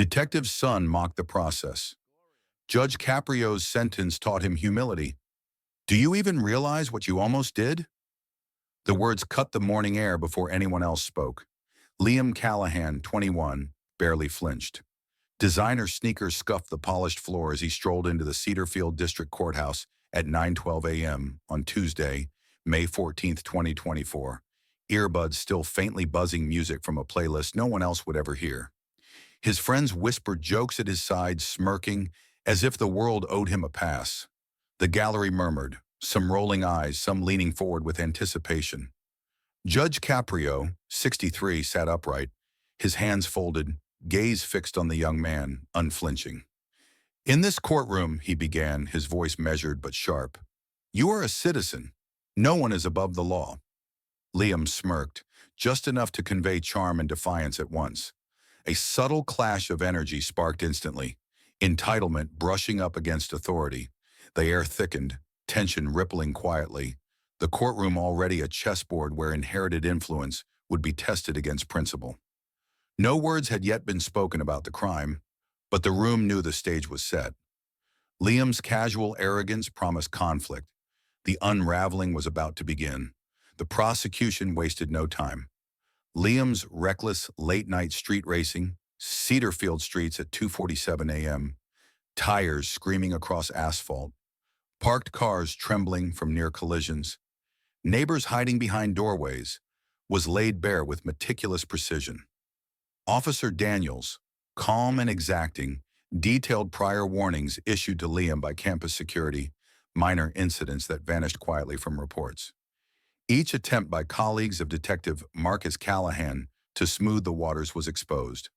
Detective's son mocked the process. Judge Caprio's sentence taught him humility. Do you even realize what you almost did? The words cut the morning air before anyone else spoke. Liam Callahan, 21, barely flinched. Designer sneakers scuffed the polished floor as he strolled into the Cedarfield District Courthouse at 9:12 a.m. on Tuesday, May 14th, 2024. Earbuds still faintly buzzing music from a playlist no one else would ever hear. His friends whispered jokes at his side, smirking, as if the world owed him a pass. The gallery murmured, some rolling eyes, some leaning forward with anticipation. Judge Caprio, 63, sat upright, his hands folded, gaze fixed on the young man, unflinching. In this courtroom, he began, his voice measured but sharp, you are a citizen. No one is above the law. Liam smirked, just enough to convey charm and defiance at once. A subtle clash of energy sparked instantly, entitlement brushing up against authority. The air thickened, tension rippling quietly, the courtroom already a chessboard where inherited influence would be tested against principle. No words had yet been spoken about the crime, but the room knew the stage was set. Liam's casual arrogance promised conflict. The unraveling was about to begin. The prosecution wasted no time. Liam's reckless late-night street racing, Cedarfield streets at 2:47 a.m., tires screaming across asphalt, parked cars trembling from near collisions, neighbors hiding behind doorways, was laid bare with meticulous precision. Officer Daniels, calm and exacting, detailed prior warnings issued to Liam by campus security, minor incidents that vanished quietly from reports. Each attempt by colleagues of Detective Marcus Callahan to smooth the waters was exposed.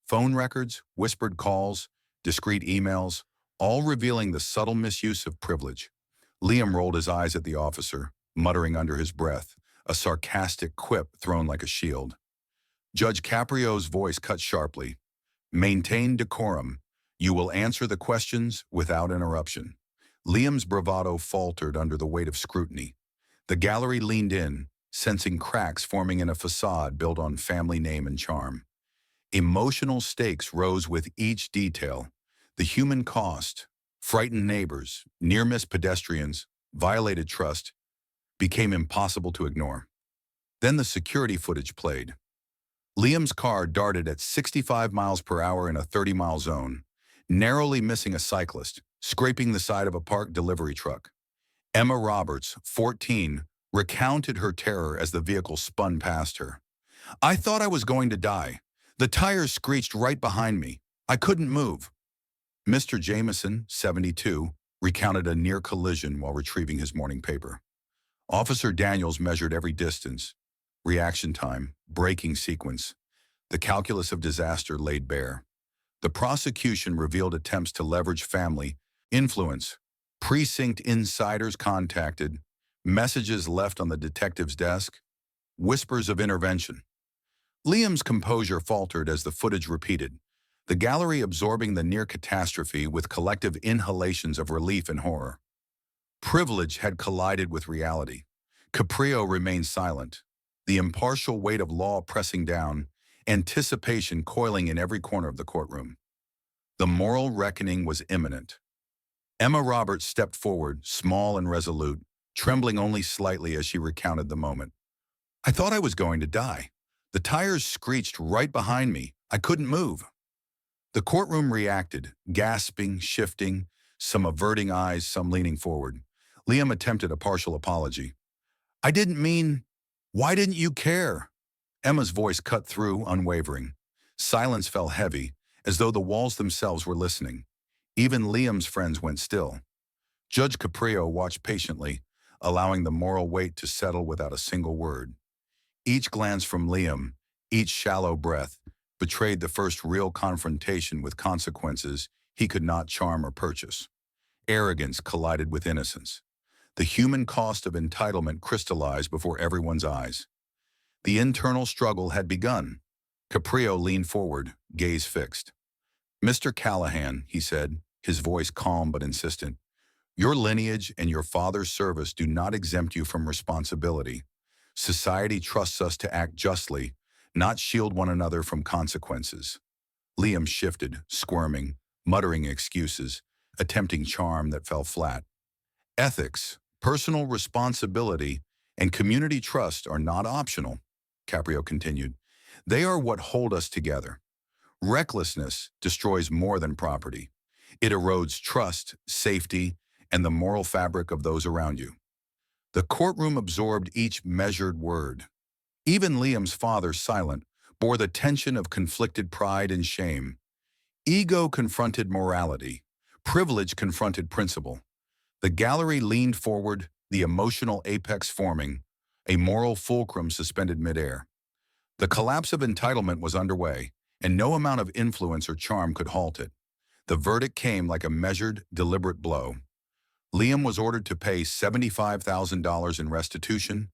Phone records, whispered calls, discreet emails, all revealing the subtle misuse of privilege. Liam rolled his eyes at the officer, muttering under his breath, a sarcastic quip thrown like a shield. Judge Caprio's voice cut sharply. Maintain decorum. You will answer the questions without interruption. Liam's bravado faltered under the weight of scrutiny. The gallery leaned in, sensing cracks forming in a facade built on family name and charm. Emotional stakes rose with each detail. The human cost, frightened neighbors, near-miss pedestrians, violated trust, became impossible to ignore. Then the security footage played. Liam's car darted at 65 miles per hour in a 30-mile zone, narrowly missing a cyclist, scraping the side of a parked delivery truck. Emma Roberts, 14, recounted her terror as the vehicle spun past her. I thought I was going to die. The tires screeched right behind me. I couldn't move. Mr. Jameson, 72, recounted a near collision while retrieving his morning paper. Officer Daniels measured every distance, reaction time, braking sequence. The calculus of disaster laid bare. The prosecution revealed attempts to leverage family influence, precinct insiders contacted, messages left on the detective's desk, whispers of intervention. Liam's composure faltered as the footage repeated, the gallery absorbing the near catastrophe with collective inhalations of relief and horror. Privilege had collided with reality. Caprio remained silent, the impartial weight of law pressing down, anticipation coiling in every corner of the courtroom. The moral reckoning was imminent. Emma Roberts stepped forward, small and resolute, trembling only slightly as she recounted the moment. I thought I was going to die. The tires screeched right behind me. I couldn't move. The courtroom reacted, gasping, shifting, some averting eyes, some leaning forward. Liam attempted a partial apology. I didn't mean, why didn't you care? Emma's voice cut through, unwavering. Silence fell heavy, as though the walls themselves were listening. Even Liam's friends went still. Judge Caprio watched patiently, allowing the moral weight to settle without a single word. Each glance from Liam, each shallow breath, betrayed the first real confrontation with consequences he could not charm or purchase. Arrogance collided with innocence. The human cost of entitlement crystallized before everyone's eyes. The internal struggle had begun. Caprio leaned forward, gaze fixed. Mr. Callahan, he said, his voice calm but insistent, your lineage and your father's service do not exempt you from responsibility. Society trusts us to act justly, not shield one another from consequences. Liam shifted, squirming, muttering excuses, attempting charm that fell flat. Ethics, personal responsibility, and community trust are not optional, Caprio continued. They are what hold us together. Recklessness destroys more than property. It erodes trust, safety, and the moral fabric of those around you. The courtroom absorbed each measured word. Even Liam's father, silent, bore the tension of conflicted pride and shame. Ego confronted morality. Privilege confronted principle. The gallery leaned forward, the emotional apex forming, a moral fulcrum suspended midair. The collapse of entitlement was underway, and no amount of influence or charm could halt it. The verdict came like a measured, deliberate blow. Liam was ordered to pay $75,000 in restitution,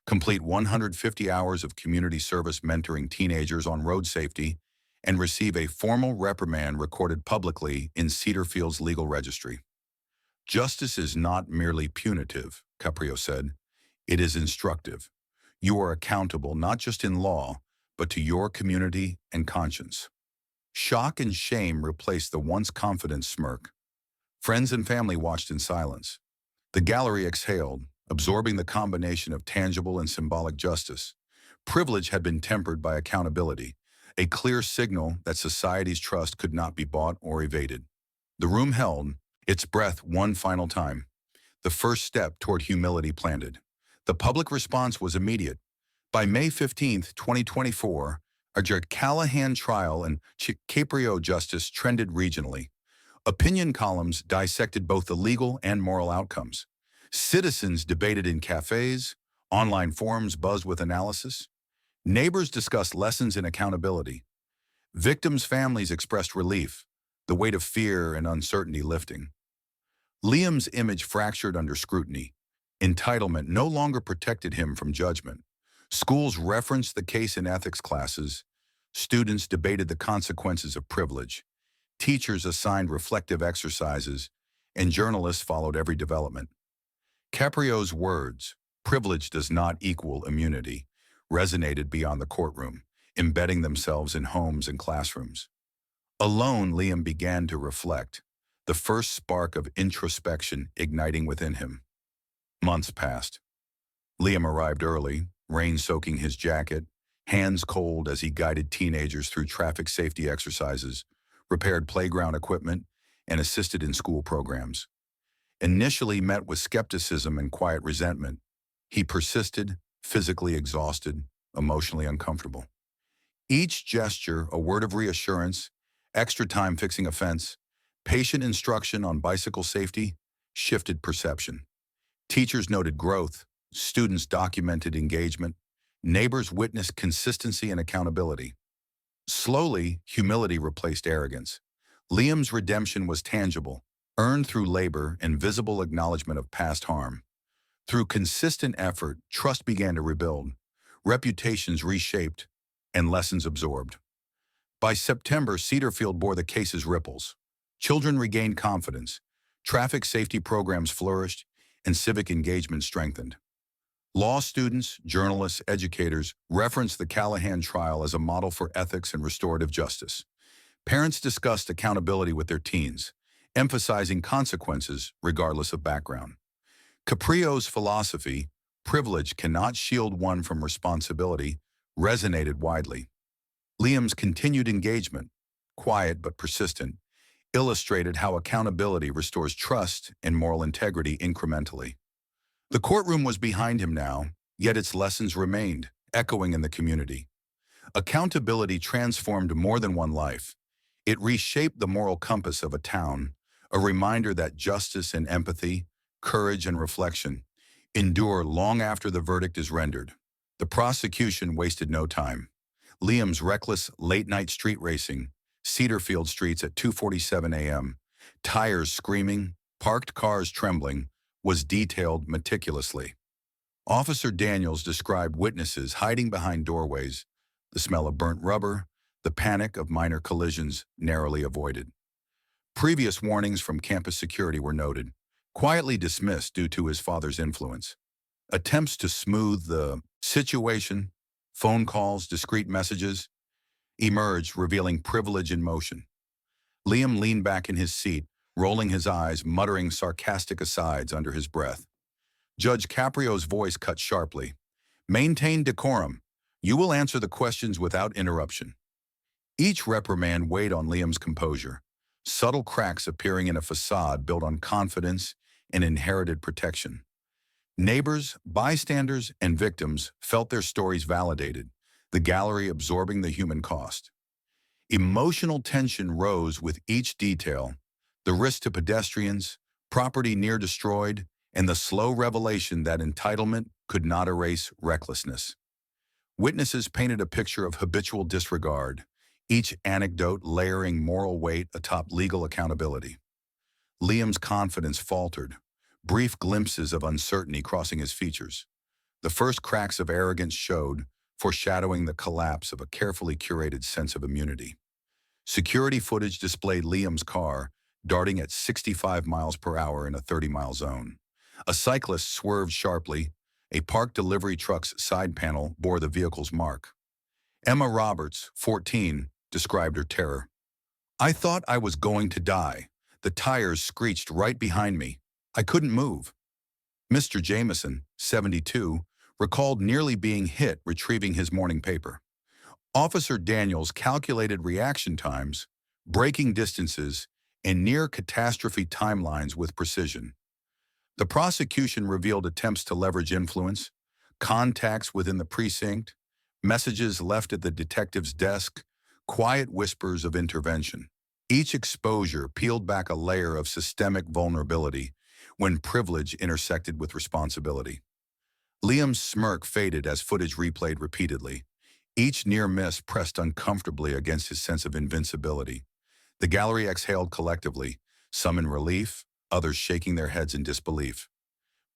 complete 150 hours of community service mentoring teenagers on road safety, and receive a formal reprimand recorded publicly in Cedar Field's legal registry. Justice is not merely punitive, Caprio said. It is instructive. You are accountable not just in law, but to your community and conscience. Shock and shame replaced the once confident smirk. Friends and family watched in silence. The gallery exhaled, absorbing the combination of tangible and symbolic justice. Privilege had been tempered by accountability, a clear signal that society's trust could not be bought or evaded. The room held, its breath one final time, the first step toward humility planted. The public response was immediate. By May 15, 2024, a Judge Callahan trial and Caprio justice trended regionally. Opinion columns dissected both the legal and moral outcomes. Citizens debated in cafes, online forums buzzed with analysis. Neighbors discussed lessons in accountability. Victims' families expressed relief, the weight of fear and uncertainty lifting. Liam's image fractured under scrutiny. Entitlement no longer protected him from judgment. Schools referenced the case in ethics classes. Students debated the consequences of privilege. Teachers assigned reflective exercises, and journalists followed every development. Caprio's words, "Privilege does not equal immunity," resonated beyond the courtroom, embedding themselves in homes and classrooms. Alone, Liam began to reflect, the first spark of introspection igniting within him. Months passed. Liam arrived early, rain soaking his jacket, hands cold as he guided teenagers through traffic safety exercises, repaired playground equipment, and assisted in school programs. Initially met with skepticism and quiet resentment, he persisted, physically exhausted, emotionally uncomfortable. Each gesture, a word of reassurance, extra time fixing a fence, patient instruction on bicycle safety, shifted perception. Teachers noted growth, students documented engagement, neighbors witnessed consistency and accountability. Slowly, humility replaced arrogance. Liam's redemption was tangible, earned through labor and visible acknowledgement of past harm. Through consistent effort, trust began to rebuild, reputations reshaped, and lessons absorbed. By September, Cedarfield bore the case's ripples. Children regained confidence, traffic safety programs flourished, and civic engagement strengthened. Law students, journalists, educators referenced the Callahan trial as a model for ethics and restorative justice. Parents discussed accountability with their teens, emphasizing consequences regardless of background. Caprio's philosophy, "Privilege cannot shield one from responsibility," resonated widely. Liam's continued engagement, quiet but persistent, illustrated how accountability restores trust and moral integrity incrementally. The courtroom was behind him now, yet its lessons remained, echoing in the community. Accountability transformed more than one life. It reshaped the moral compass of a town, a reminder that justice and empathy, courage and reflection, endure long after the verdict is rendered. The prosecution wasted no time. Liam's reckless late-night street racing, Cedarfield streets at 2:47 a.m., tires screaming, parked cars trembling, was detailed meticulously. Officer Daniels described witnesses hiding behind doorways, the smell of burnt rubber, the panic of minor collisions narrowly avoided. Previous warnings from campus security were noted, quietly dismissed due to his father's influence. Attempts to smooth the situation, phone calls, discreet messages, emerged, revealing privilege in motion. Liam leaned back in his seat, rolling his eyes, muttering sarcastic asides under his breath. Judge Caprio's voice cut sharply. Maintain decorum. You will answer the questions without interruption. Each reprimand weighed on Liam's composure, subtle cracks appearing in a facade built on confidence and inherited protection. Neighbors, bystanders, and victims felt their stories validated, the gallery absorbing the human cost. Emotional tension rose with each detail, the risk to pedestrians, property near destroyed, and the slow revelation that entitlement could not erase recklessness. Witnesses painted a picture of habitual disregard, each anecdote layering moral weight atop legal accountability. Liam's confidence faltered, brief glimpses of uncertainty crossing his features. The first cracks of arrogance showed, foreshadowing the collapse of a carefully curated sense of immunity. Security footage displayed Liam's car, darting at 65 miles per hour in a 30-mile zone. A cyclist swerved sharply. A parked delivery truck's side panel bore the vehicle's mark. Emma Roberts, 14, described her terror. I thought I was going to die. The tires screeched right behind me. I couldn't move. Mr. Jameson, 72, recalled nearly being hit retrieving his morning paper. Officer Daniels calculated reaction times, braking distances, and near-catastrophe timelines with precision. The prosecution revealed attempts to leverage influence, contacts within the precinct, messages left at the detective's desk, quiet whispers of intervention. Each exposure peeled back a layer of systemic vulnerability when privilege intersected with responsibility. Liam's smirk faded as footage replayed repeatedly. Each near miss pressed uncomfortably against his sense of invincibility. The gallery exhaled collectively, some in relief, others shaking their heads in disbelief.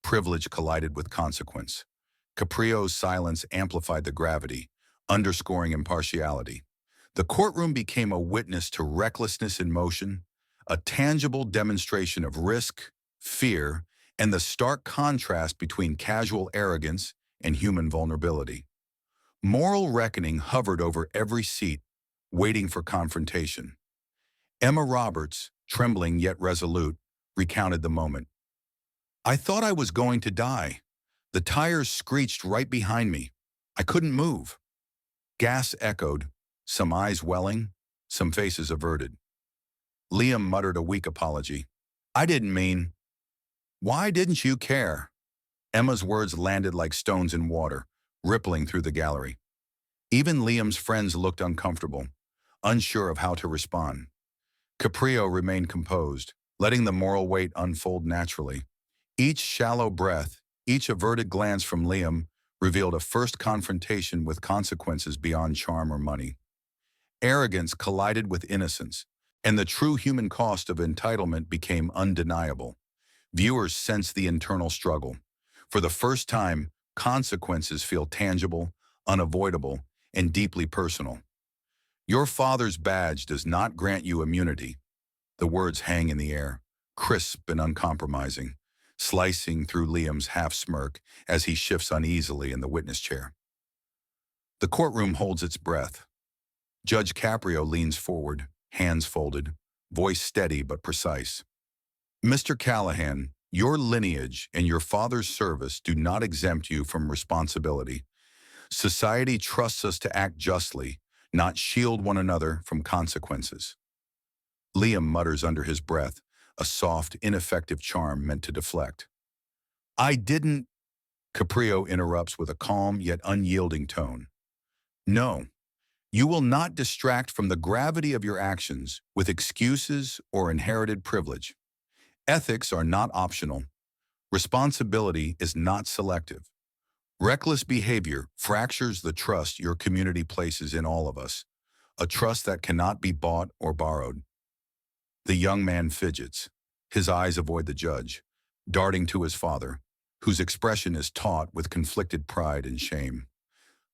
Privilege collided with consequence. Caprio's silence amplified the gravity, underscoring impartiality. The courtroom became a witness to recklessness in motion, a tangible demonstration of risk, fear, and the stark contrast between casual arrogance and human vulnerability. Moral reckoning hovered over every seat, waiting for confrontation. Emma Roberts, trembling yet resolute, recounted the moment. I thought I was going to die. The tires screeched right behind me. I couldn't move. Gas echoed, some eyes welling, some faces averted. Liam muttered a weak apology. I didn't mean. Why didn't you care? Emma's words landed like stones in water, rippling through the gallery. Even Liam's friends looked uncomfortable, unsure of how to respond. Caprio remained composed, letting the moral weight unfold naturally. Each shallow breath, each averted glance from Liam revealed a first confrontation with consequences beyond charm or money. Arrogance collided with innocence, and the true human cost of entitlement became undeniable. Viewers sensed the internal struggle. For the first time, consequences feel tangible, unavoidable, and deeply personal. Your father's badge does not grant you immunity. The words hang in the air, crisp and uncompromising, slicing through Liam's half-smirk as he shifts uneasily in the witness chair. The courtroom holds its breath. Judge Caprio leans forward, hands folded, voice steady but precise. Mr. Callahan, your lineage and your father's service do not exempt you from responsibility. Society trusts us to act justly, not shield one another from consequences. Liam mutters under his breath, a soft, ineffective charm meant to deflect. I didn't, Caprio interrupts with a calm yet unyielding tone. No, you will not distract from the gravity of your actions with excuses or inherited privilege. Ethics are not optional. Responsibility is not selective. Reckless behavior fractures the trust your community places in all of us, a trust that cannot be bought or borrowed. The young man fidgets. His eyes avoid the judge, darting to his father, whose expression is taut with conflicted pride and shame.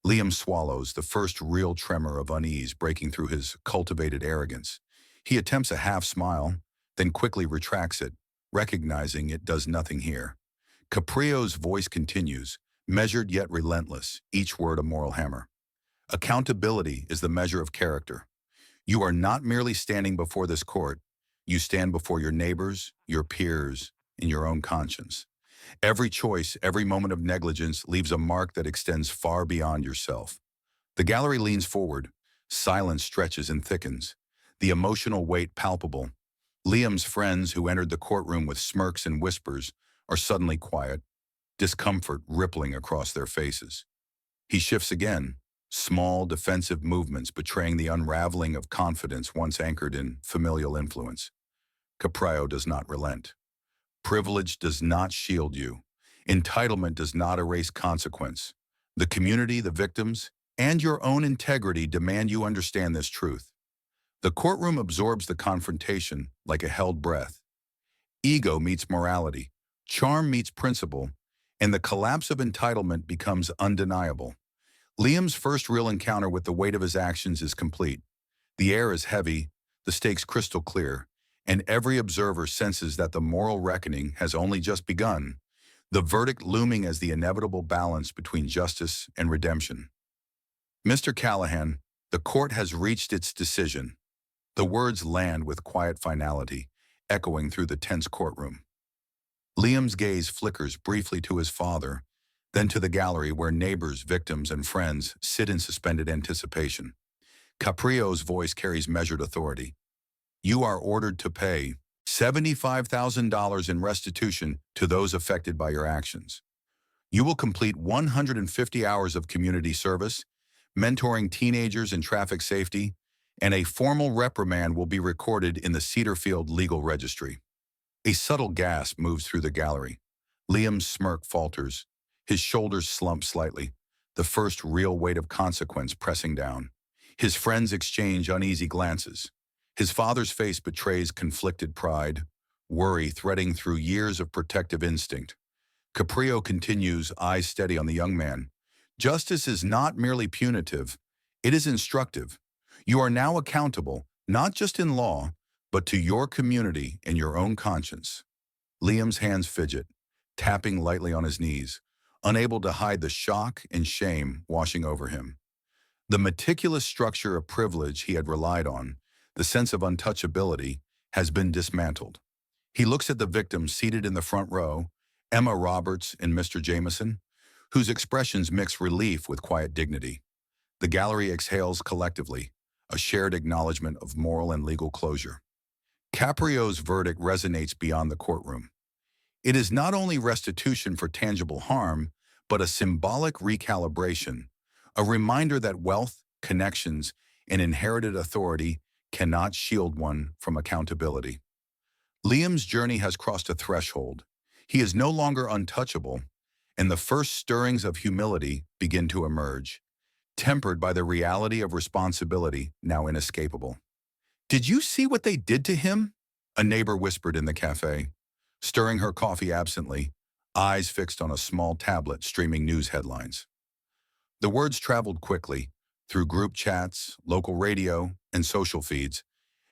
Liam swallows, the first real tremor of unease breaking through his cultivated arrogance. He attempts a half-smile, then quickly retracts it, recognizing it does nothing here. Caprio's voice continues, measured yet relentless, each word a moral hammer. Accountability is the measure of character. You are not merely standing before this court, you stand before your neighbors, your peers, and your own conscience. Every choice, every moment of negligence leaves a mark that extends far beyond yourself. The gallery leans forward. Silence stretches and thickens. The emotional weight palpable. Liam's friends, who entered the courtroom with smirks and whispers, are suddenly quiet, discomfort rippling across their faces. He shifts again, small defensive movements betraying the unraveling of confidence once anchored in familial influence. Caprio does not relent. Privilege does not shield you. Entitlement does not erase consequence. The community, the victims, and your own integrity demand you understand this truth. The courtroom absorbs the confrontation like a held breath. Ego meets morality, charm meets principle, and the collapse of entitlement becomes undeniable. Liam's first real encounter with the weight of his actions is complete. The air is heavy, the stakes crystal clear, and every observer senses that the moral reckoning has only just begun, the verdict looming as the inevitable balance between justice and redemption. Mr. Callahan, the court has reached its decision. The words land with quiet finality, echoing through the tense courtroom. Liam's gaze flickers briefly to his father, then to the gallery where neighbors, victims, and friends sit in suspended anticipation. Caprio's voice carries measured authority. You are ordered to pay $75,000 in restitution to those affected by your actions. You will complete 150 hours of community service, mentoring teenagers in traffic safety, and a formal reprimand will be recorded in the Cedarfield Legal Registry. A subtle gasp moves through the gallery. Liam's smirk falters. His shoulders slump slightly, the first real weight of consequence pressing down. His friends exchange uneasy glances. His father's face betrays conflicted pride, worry threading through years of protective instinct. Caprio continues, eyes steady on the young man. Justice is not merely punitive, it is instructive. You are now accountable, not just in law, but to your community and your own conscience. Liam's hands fidget, tapping lightly on his knees, unable to hide the shock and shame washing over him. The meticulous structure of privilege he had relied on, the sense of untouchability, has been dismantled. He looks at the victims seated in the front row, Emma Roberts and Mr. Jameson, whose expressions mix relief with quiet dignity. The gallery exhales collectively, a shared acknowledgement of moral and legal closure. Caprio's verdict resonates beyond the courtroom. It is not only restitution for tangible harm, but a symbolic recalibration, a reminder that wealth, connections, and inherited authority cannot shield one from accountability. Liam's journey has crossed a threshold. He is no longer untouchable, and the first stirrings of humility begin to emerge, tempered by the reality of responsibility now inescapable. Did you see what they did to him? A neighbor whispered in the cafe, stirring her coffee absently, eyes fixed on a small tablet streaming news headlines. The words traveled quickly, through group chats, local radio, and social feeds,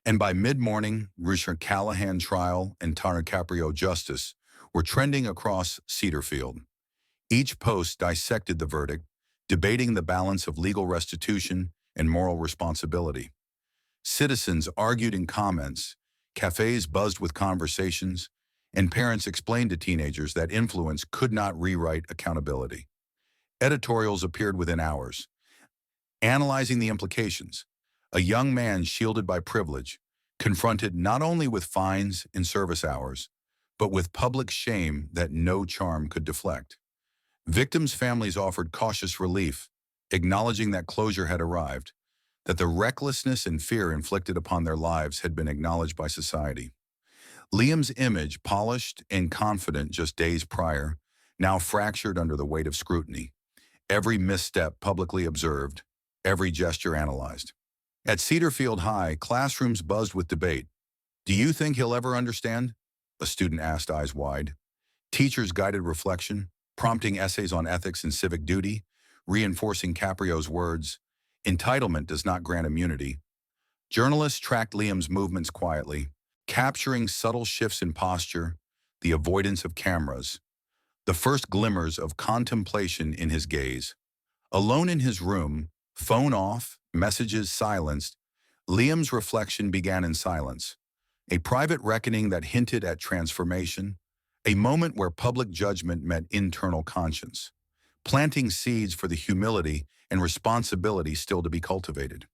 and by mid-morning, Richard Callahan trial and Tara Caprio justice were trending across Cedarfield. Each post dissected the verdict, debating the balance of legal restitution and moral responsibility. Citizens argued in comments, cafes buzzed with conversations, and parents explained to teenagers that influence could not rewrite accountability. Editorials appeared within hours, analyzing the implications. A young man shielded by privilege, confronted not only with fines and service hours, but with public shame that no charm could deflect. Victims' families offered cautious relief, acknowledging that closure had arrived, that the recklessness and fear inflicted upon their lives had been acknowledged by society. Liam's image, polished and confident just days prior, now fractured under the weight of scrutiny. Every misstep publicly observed, every gesture analyzed. At Cedarfield High, classrooms buzzed with debate. Do you think he'll ever understand? A student asked, eyes wide. Teachers guided reflection, prompting essays on ethics and civic duty, reinforcing Caprio's words, entitlement does not grant immunity. Journalists tracked Liam's movements quietly, capturing subtle shifts in posture, the avoidance of cameras, the first glimmers of contemplation in his gaze. Alone in his room, Phone off, messages silenced, Liam's reflection began in silence. A private reckoning that hinted at transformation, a moment where public judgment met internal conscience, planting seeds for the humility and responsibility still to be cultivated.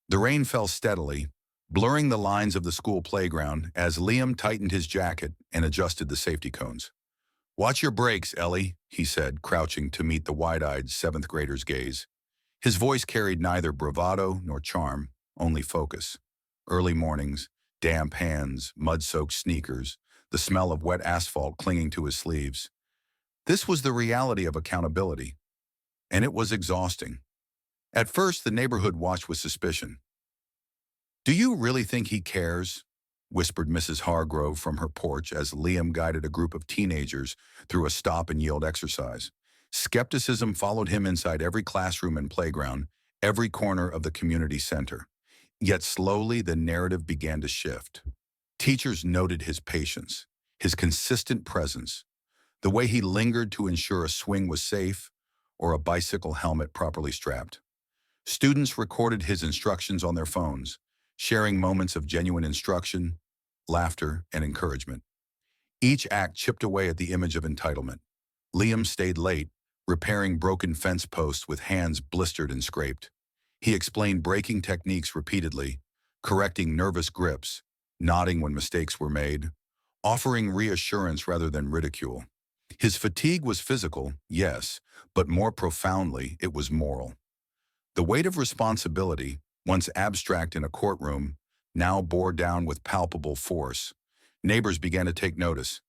The rain fell steadily, blurring the lines of the school playground as Liam tightened his jacket and adjusted the safety cones. "Watch your brakes, Ellie," he said, crouching to meet the wide-eyed seventh grader's gaze. His voice carried neither bravado nor charm, only focus. Early mornings, damp hands, mud-soaked sneakers, the smell of wet asphalt clinging to his sleeves. This was the reality of accountability, and it was exhausting. At first, the neighborhood watched with suspicion. "Do you really think he cares?" whispered Mrs. Hargrove from her porch as Liam guided a group of teenagers through a stop-and-yield exercise. Skepticism followed him inside every classroom and playground, every corner of the community center. Yet slowly the narrative began to shift. Teachers noted his patience, his consistent presence, the way he lingered to ensure a swing was safe or a bicycle helmet properly strapped. Students recorded his instructions on their phones, sharing moments of genuine instruction, laughter, and encouragement. Each act chipped away at the image of entitlement. Liam stayed late, repairing broken fence posts with hands blistered and scraped. He explained braking techniques repeatedly, correcting nervous grips, nodding when mistakes were made, offering reassurance rather than ridicule. His fatigue was physical, yes, but more profoundly, it was moral. The weight of responsibility, once abstract in a courtroom, now bore down with palpable force. Neighbors began to take notice.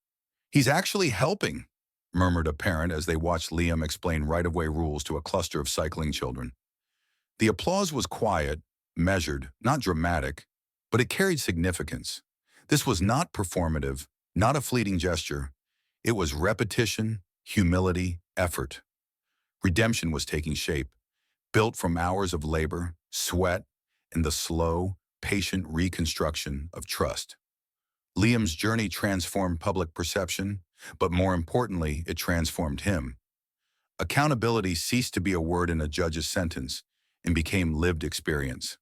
"He's actually helping," murmured a parent as they watched Liam explain right-of-way rules to a cluster of cycling children. The applause was quiet, measured, not dramatic, but it carried significance. This was not performative, not a fleeting gesture. It was repetition, humility, effort. Redemption was taking shape, built from hours of labor, sweat, and the slow, patient reconstruction of trust. Liam's journey transformed public perception, but more importantly, it transformed him. Accountability ceased to be a word in a judge's sentence and became lived experience.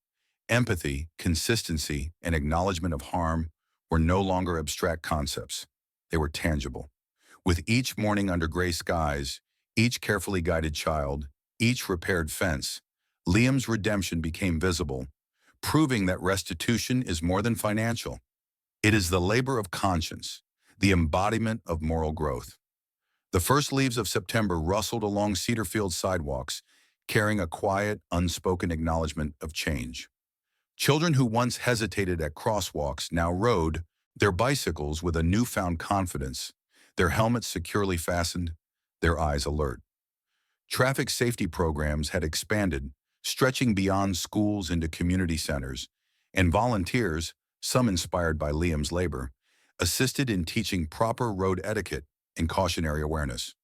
Empathy, consistency, and acknowledgement of harm were no longer abstract concepts. They were tangible. With each morning under gray skies, each carefully guided child, each repaired fence, Liam's redemption became visible, proving that restitution is more than financial. It is the labor of conscience, the embodiment of moral growth. The first leaves of September rustled along Cedarfield sidewalks, carrying a quiet, unspoken acknowledgement of change. Children who once hesitated at crosswalks now rode their bicycles with a newfound confidence, their helmets securely fastened, their eyes alert. Traffic safety programs had expanded, stretching beyond schools into community centers, and volunteers, some inspired by Liam's labor, assisted in teaching proper road etiquette and cautionary awareness.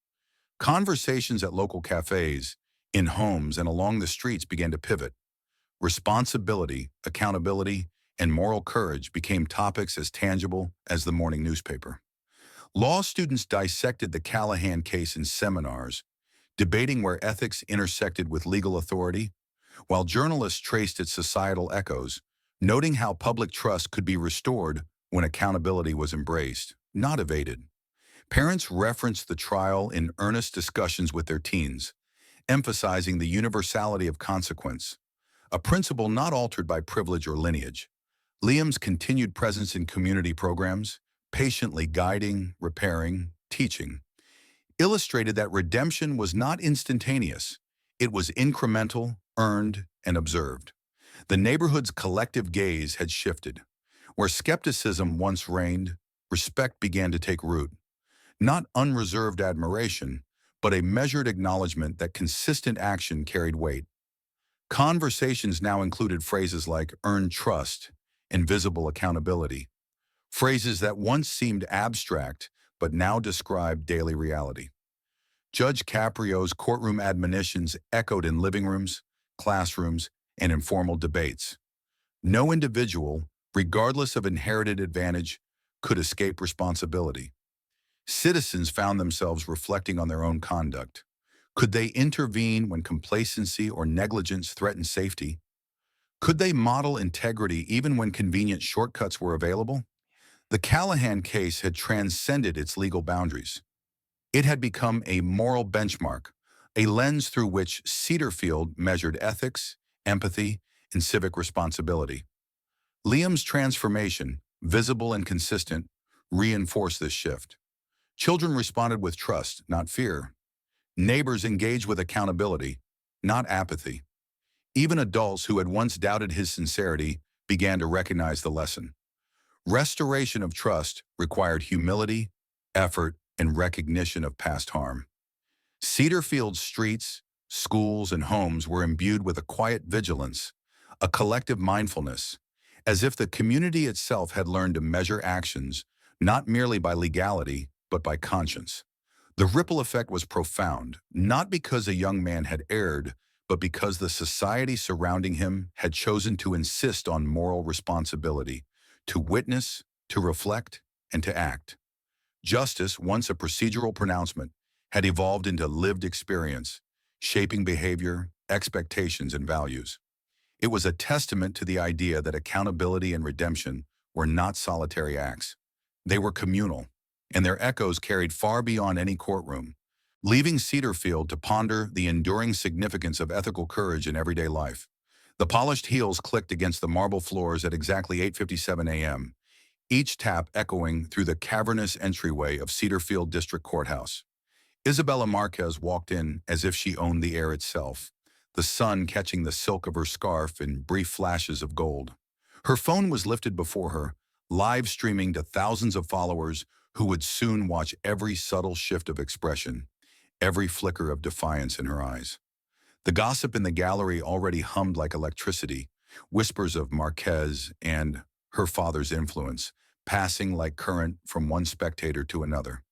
Conversations at local cafes, in homes, and along the streets began to pivot. Responsibility, accountability, and moral courage became topics as tangible as the morning newspaper. Law students dissected the Callahan case in seminars, debating where ethics intersected with legal authority, while journalists traced its societal echoes, noting how public trust could be restored when accountability was embraced, not evaded. Parents referenced the trial in earnest discussions with their teens, emphasizing the universality of consequence, a principle not altered by privilege or lineage. Liam's continued presence in community programs, patiently guiding, repairing, teaching, illustrated that redemption was not instantaneous. It was incremental, earned, and observed. The neighborhood's collective gaze had shifted. Where skepticism once reigned, respect began to take root. Not unreserved admiration, but a measured acknowledgement that consistent action carried weight. Conversations now included phrases like earned trust and visible accountability, phrases that once seemed abstract but now described daily reality. Judge Caprio's courtroom admonitions echoed in living rooms, classrooms, and informal debates. No individual, regardless of inherited advantage, could escape responsibility. Citizens found themselves reflecting on their own conduct, Could they intervene when complacency or negligence threatened safety? Could they model integrity even when convenient shortcuts were available? The Callahan case had transcended its legal boundaries. It had become a moral benchmark, a lens through which Cedarfield measured ethics, empathy, and civic responsibility. Liam's transformation, visible and consistent, reinforced this shift. Children responded with trust, not fear. Neighbors engaged with accountability, not apathy. Even adults who had once doubted his sincerity began to recognize the lesson. Restoration of trust required humility, effort, and recognition of past harm. Cedarfield's streets, schools, and homes were imbued with a quiet vigilance, a collective mindfulness, as if the community itself had learned to measure actions not merely by legality, but by conscience. The ripple effect was profound, not because a young man had erred, but because the society surrounding him had chosen to insist on moral responsibility, to witness, to reflect, and to act. Justice, once a procedural pronouncement, had evolved into lived experience, shaping behavior, expectations, and values. It was a testament to the idea that accountability and redemption were not solitary acts. They were communal, and their echoes carried far beyond any courtroom, leaving Cedarfield to ponder the enduring significance of ethical courage in everyday life. The polished heels clicked against the marble floors at exactly 8:57 a.m., each tap echoing through the cavernous entryway of Cedarfield District Courthouse. Isabella Marquez walked in as if she owned the air itself, the sun catching the silk of her scarf in brief flashes of gold. Her phone was lifted before her, live streaming to thousands of followers who would soon watch every subtle shift of expression, every flicker of defiance in her eyes. The gossip in the gallery already hummed like electricity, whispers of Marquez and her father's influence, passing like current from one spectator to another.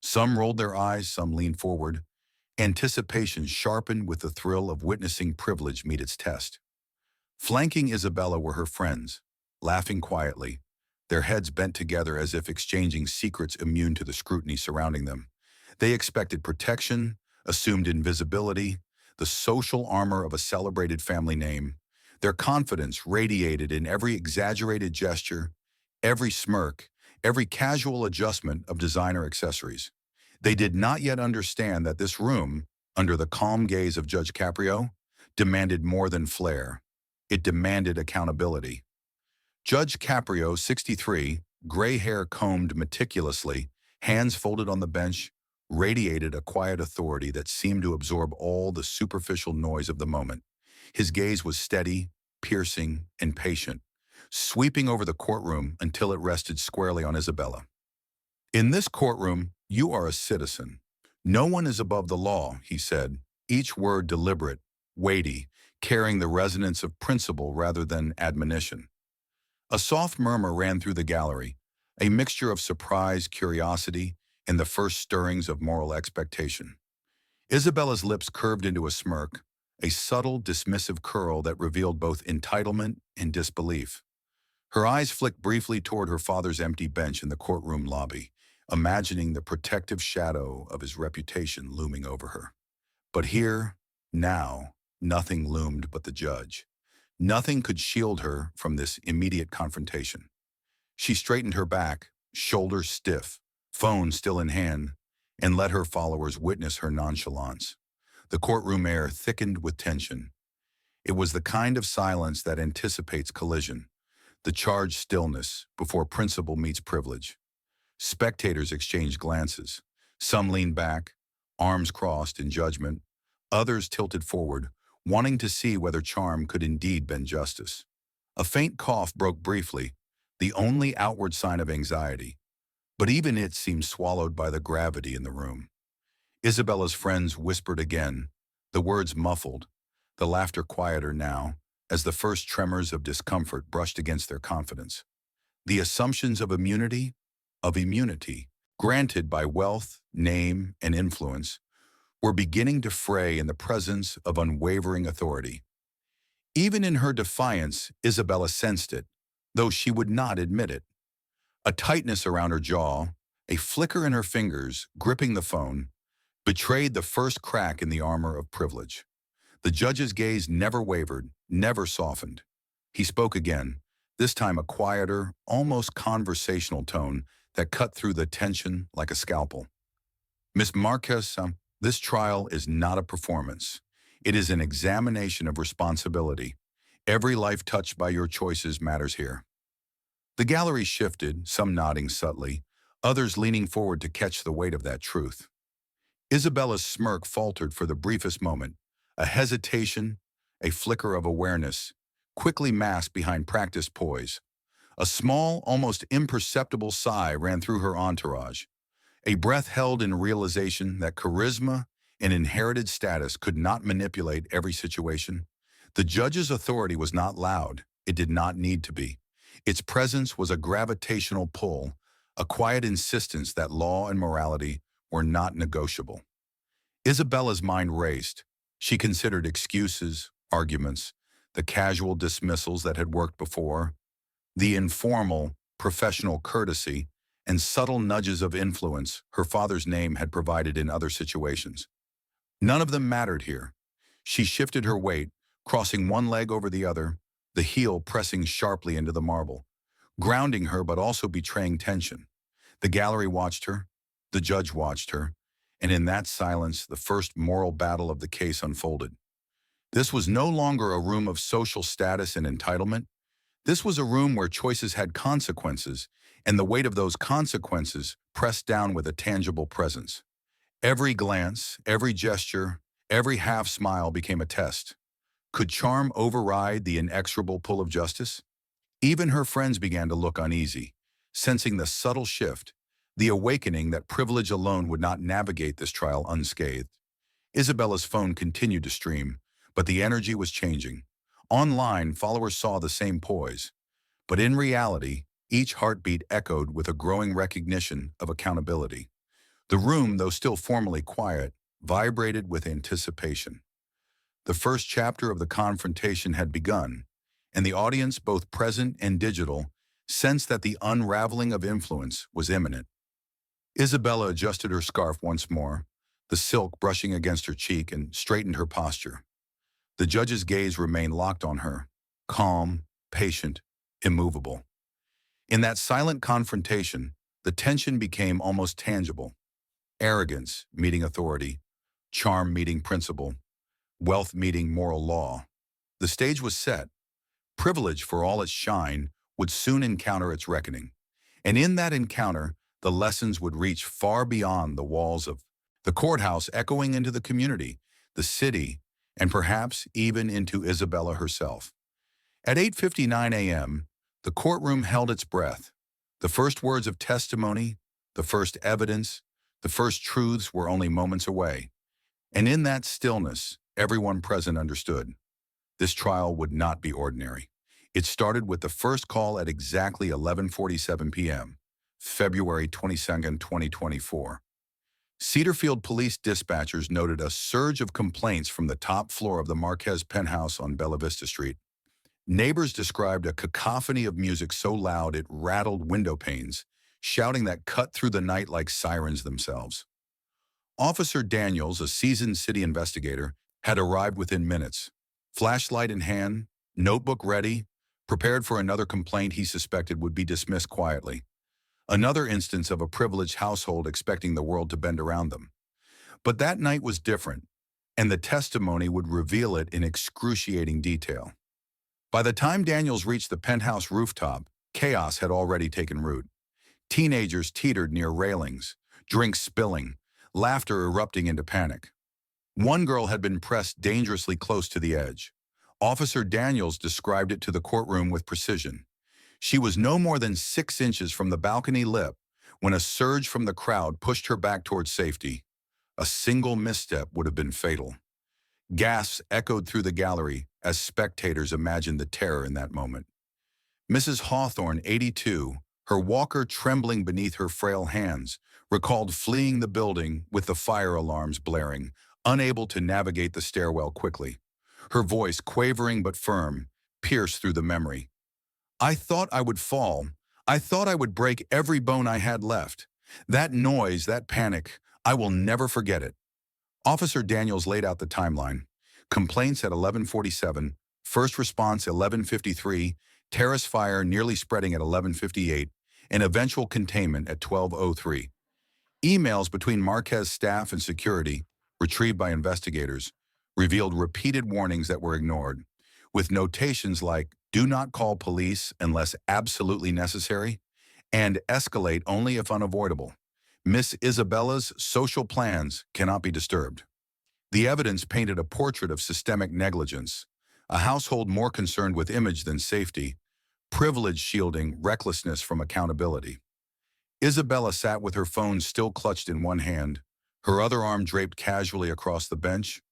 Some rolled their eyes, some leaned forward, anticipation sharpened with the thrill of witnessing privilege meet its test. Flanking Isabella were her friends, laughing quietly, their heads bent together as if exchanging secrets immune to the scrutiny surrounding them. They expected protection, assumed invisibility, the social armor of a celebrated family name. Their confidence radiated in every exaggerated gesture, every smirk, every casual adjustment of designer accessories. They did not yet understand that this room, under the calm gaze of Judge Caprio, demanded more than flair. It demanded accountability. Judge Caprio, 63, gray hair combed meticulously, hands folded on the bench, radiated a quiet authority that seemed to absorb all the superficial noise of the moment. His gaze was steady, piercing, and patient, sweeping over the courtroom until it rested squarely on Isabella. In this courtroom, you are a citizen. No one is above the law, he said, each word deliberate, weighty, carrying the resonance of principle rather than admonition. A soft murmur ran through the gallery, a mixture of surprise, curiosity, and the first stirrings of moral expectation. Isabella's lips curved into a smirk, a subtle, dismissive curl that revealed both entitlement and disbelief. Her eyes flicked briefly toward her father's empty bench in the courtroom lobby, imagining the protective shadow of his reputation looming over her. But here, now, nothing loomed but the judge. Nothing could shield her from this immediate confrontation. She straightened her back, shoulders stiff, phone still in hand, and let her followers witness her nonchalance. The courtroom air thickened with tension. It was the kind of silence that anticipates collision, the charged stillness before principle meets privilege. Spectators exchanged glances. Some leaned back, arms crossed in judgment. Others tilted forward, wanting to see whether charm could indeed bend justice. A faint cough broke briefly, the only outward sign of anxiety, but even it seemed swallowed by the gravity in the room. Isabella's friends whispered again, the words muffled, the laughter quieter now, as the first tremors of discomfort brushed against their confidence. The assumptions of immunity, granted by wealth, name, and influence, were beginning to fray in the presence of unwavering authority. Even in her defiance, Isabella sensed it, though she would not admit it. A tightness around her jaw, a flicker in her fingers gripping the phone, betrayed the first crack in the armor of privilege. The judge's gaze never wavered, never softened. He spoke again, this time a quieter, almost conversational tone that cut through the tension like a scalpel. Miss Marquez, this trial is not a performance. It is an examination of responsibility. Every life touched by your choices matters here. The gallery shifted, some nodding subtly, others leaning forward to catch the weight of that truth. Isabella's smirk faltered for the briefest moment, a hesitation, a flicker of awareness, quickly masked behind practiced poise. A small, almost imperceptible sigh ran through her entourage, a breath held in realization that charisma and inherited status could not manipulate every situation. The judge's authority was not loud. It did not need to be. Its presence was a gravitational pull, a quiet insistence that law and morality were not negotiable. Isabella's mind raced. She considered excuses, arguments, the casual dismissals that had worked before, the informal, professional courtesy, and subtle nudges of influence her father's name had provided in other situations. None of them mattered here. She shifted her weight, crossing one leg over the other, the heel pressing sharply into the marble, grounding her but also betraying tension. The gallery watched her, the judge watched her, and in that silence, the first moral battle of the case unfolded. This was no longer a room of social status and entitlement. This was a room where choices had consequences, and the weight of those consequences pressed down with a tangible presence. Every glance, every gesture, every half-smile became a test. Could charm override the inexorable pull of justice? Even her friends began to look uneasy, sensing the subtle shift, the awakening that privilege alone would not navigate this trial unscathed. Isabella's phone continued to stream, but the energy was changing. Online, followers saw the same poise. But in reality, each heartbeat echoed with a growing recognition of accountability. The room, though still formally quiet, vibrated with anticipation. The first chapter of the confrontation had begun, and the audience, both present and digital, sensed that the unraveling of influence was imminent. Isabella adjusted her scarf once more, the silk brushing against her cheek, and straightened her posture. The judge's gaze remained locked on her, calm, patient, immovable. In that silent confrontation, the tension became almost tangible. Arrogance meeting authority, charm meeting principle, wealth meeting moral law. The stage was set. Privilege, for all its shine, would soon encounter its reckoning. And in that encounter, the lessons would reach far beyond the walls of the courthouse, echoing into the community, the city, and perhaps even into Isabella herself. At 8:59 a.m., the courtroom held its breath. The first words of testimony, the first evidence, the first truths were only moments away. And in that stillness, everyone present understood. This trial would not be ordinary. It started with the first call at exactly 11:47 p.m., February 22, 2024. Cedarfield police dispatchers noted a surge of complaints from the top floor of the Marquez penthouse on Bella Vista Street. Neighbors described a cacophony of music so loud it rattled window panes, shouting that cut through the night like sirens themselves. Officer Daniels, a seasoned city investigator, had arrived within minutes. Flashlight in hand, notebook ready, prepared for another complaint he suspected would be dismissed quietly. Another instance of a privileged household expecting the world to bend around them. But that night was different, and the testimony would reveal it in excruciating detail. By the time Daniels reached the penthouse rooftop, chaos had already taken root. Teenagers teetered near railings, drinks spilling, laughter erupting into panic. One girl had been pressed dangerously close to the edge. Officer Daniels described it to the courtroom with precision. She was no more than 6 inches from the balcony lip when a surge from the crowd pushed her back towards safety. A single misstep would have been fatal. Gasps echoed through the gallery as spectators imagined the terror in that moment. Mrs. Hawthorne, 82, her walker trembling beneath her frail hands, recalled fleeing the building with the fire alarms blaring, unable to navigate the stairwell quickly. Her voice, quavering but firm, pierced through the memory. "I thought I would fall. I thought I would break every bone I had left. That noise, that panic, I will never forget it." Officer Daniels laid out the timeline. Complaints at 11:47, first response 11:53, terrace fire nearly spreading at 11:58, and eventual containment at 12:03. Emails between Marquez staff and security, retrieved by investigators, revealed repeated warnings that were ignored, with notations like, "Do not call police unless absolutely necessary," and "Escalate only if unavoidable. Miss Isabella's social plans cannot be disturbed." The evidence painted a portrait of systemic negligence, a household more concerned with image than safety, privilege shielding recklessness from accountability. Isabella sat with her phone still clutched in one hand, her other arm draped casually across the bench,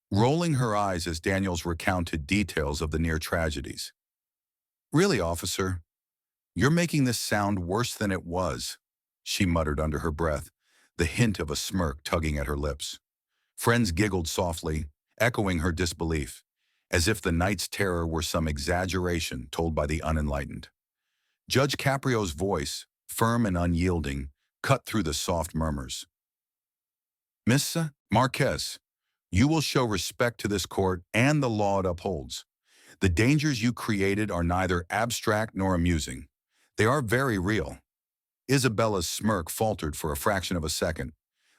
rolling her eyes as Daniels recounted details of the near tragedies. "Really, officer, you're making this sound worse than it was," she muttered under her breath, the hint of a smirk tugging at her lips. Friends giggled softly, echoing her disbelief, as if the night's terror were some exaggeration told by the unenlightened. Judge Caprio's voice, firm and unyielding, cut through the soft murmurs. "Miss Marquez, you will show respect to this court and the law it upholds. The dangers you created are neither abstract nor amusing. They are very real." Isabella's smirk faltered for a fraction of a second.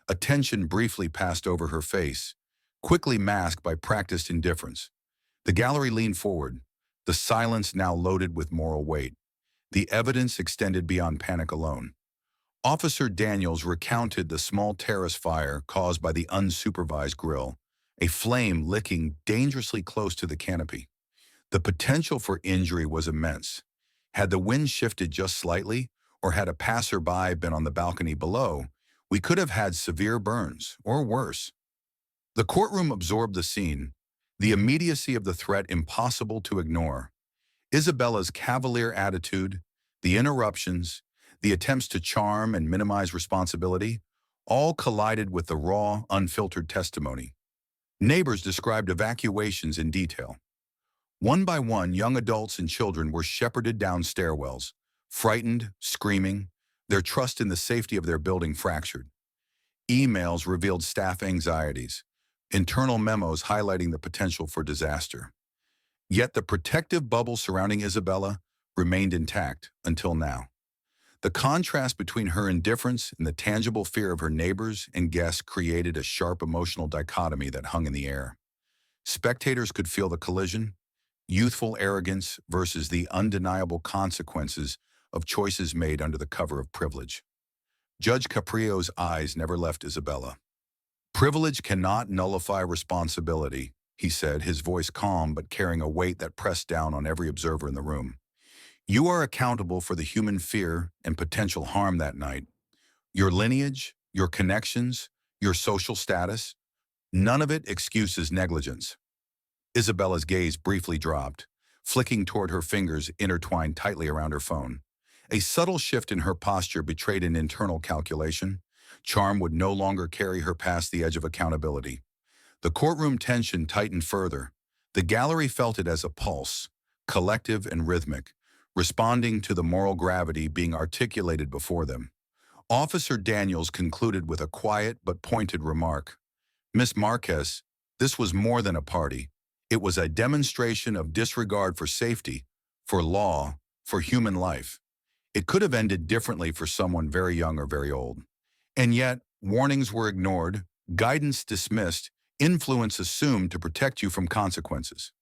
A tension briefly passed over her face, quickly masked by practiced indifference. The gallery leaned forward, the silence now loaded with moral weight. The evidence extended beyond panic alone. Officer Daniels recounted the small terrace fire caused by the unsupervised grill, a flame licking dangerously close to the canopy. The potential for injury was immense. Had the wind shifted just slightly, or had a passerby been on the balcony below, we could have had severe burns, or worse. The courtroom absorbed the scene, the immediacy of the threat impossible to ignore. Isabella's cavalier attitude, the interruptions, the attempts to charm and minimize responsibility, all collided with the raw, unfiltered testimony. Neighbors described evacuations in detail. One by one, young adults and children were shepherded down stairwells, frightened, screaming, their trust in the safety of their building fractured. Emails revealed staff anxieties, internal memos highlighting the potential for disaster. Yet the protective bubble surrounding Isabella remained intact until now. The contrast between her indifference and the tangible fear of her neighbors and guests created a sharp emotional dichotomy that hung in the air. Spectators could feel the collision, youthful arrogance versus the undeniable consequences of choices made under the cover of privilege. Judge Caprio's eyes never left Isabella. "Privilege cannot nullify responsibility," he said, his voice calm but carrying a weight that pressed down on every observer in the room. "You are accountable for the human fear and potential harm that night. Your lineage, your connections, your social status, none of it excuses negligence." Isabella's gaze briefly dropped, flicking toward her fingers intertwined tightly around her phone. A subtle shift in her posture betrayed an internal calculation. Charm would no longer carry her past the edge of accountability. The courtroom tension tightened further. The gallery felt it as a pulse, collective and rhythmic, responding to the moral gravity being articulated before them. Officer Daniels concluded with a quiet but pointed remark. "Miss Marquez, this was more than a party. It was a demonstration of disregard for safety, for law, for human life. It could have ended differently for someone very young or very old. And yet, warnings were ignored, guidance dismissed, influence assumed to protect you from consequences."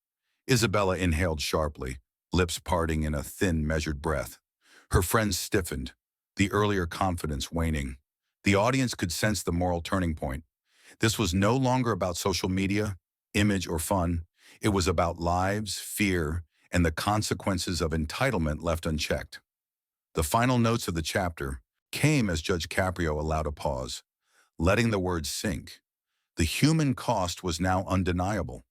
Isabella inhaled sharply, lips parting in a thin, measured breath. Her friends stiffened, the earlier confidence waning. The audience could sense the moral turning point. This was no longer about social media, image, or fun. It was about lives, fear, and the consequences of entitlement left unchecked. The final notes of the chapter came as Judge Caprio allowed a pause, letting the words sink. The human cost was now undeniable.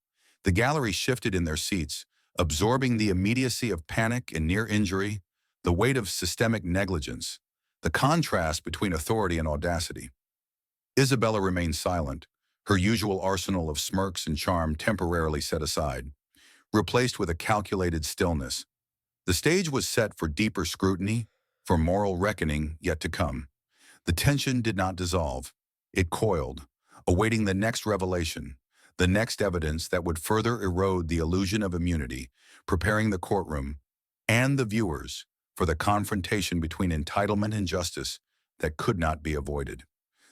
The gallery shifted in their seats, absorbing the immediacy of panic and near injury, the weight of systemic negligence, the contrast between authority and audacity. Isabella remained silent, her usual arsenal of smirks and charm temporarily set aside, replaced with a calculated stillness. The stage was set for deeper scrutiny, for moral reckoning yet to come. The tension did not dissolve. It coiled, awaiting the next revelation, the next evidence that would further erode the illusion of immunity, preparing the courtroom and the viewers for the confrontation between entitlement and justice that could not be avoided.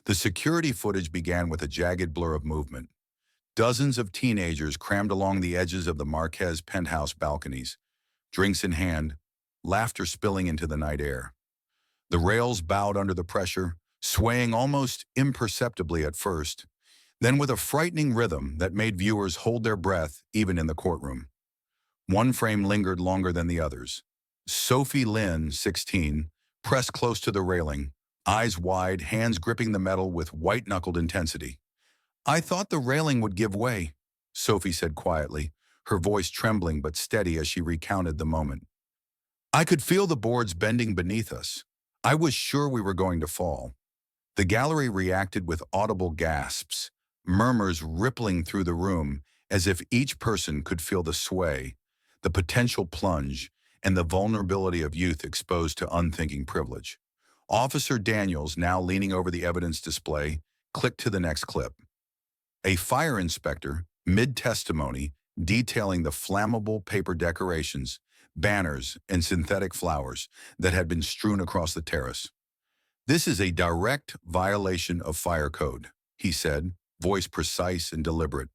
The security footage began with a jagged blur of movement. Dozens of teenagers crammed along the edges of the Marquez penthouse balconies, drinks in hand, laughter spilling into the night air. The rails bowed under the pressure, swaying almost imperceptibly at first, then with a frightening rhythm that made viewers hold their breath even in the courtroom. One frame lingered longer than the others. Sophie Lynn, 16, pressed close to the railing, eyes wide, hands gripping the metal with white-knuckled intensity. "I thought the railing would give way," Sophie said quietly, her voice trembling but steady as she recounted the moment. "I could feel the boards bending beneath us. I was sure we were going to fall." The gallery reacted with audible gasps, murmurs rippling through the room as if each person could feel the sway, the potential plunge, and the vulnerability of youth exposed to unthinking privilege. Officer Daniels, now leaning over the evidence display, clicked to the next clip. A fire inspector, mid-testimony, detailing the flammable paper decorations, banners, and synthetic flowers that had been strewn across the terrace. "This is a direct violation of fire code," he said, voice precise and deliberate.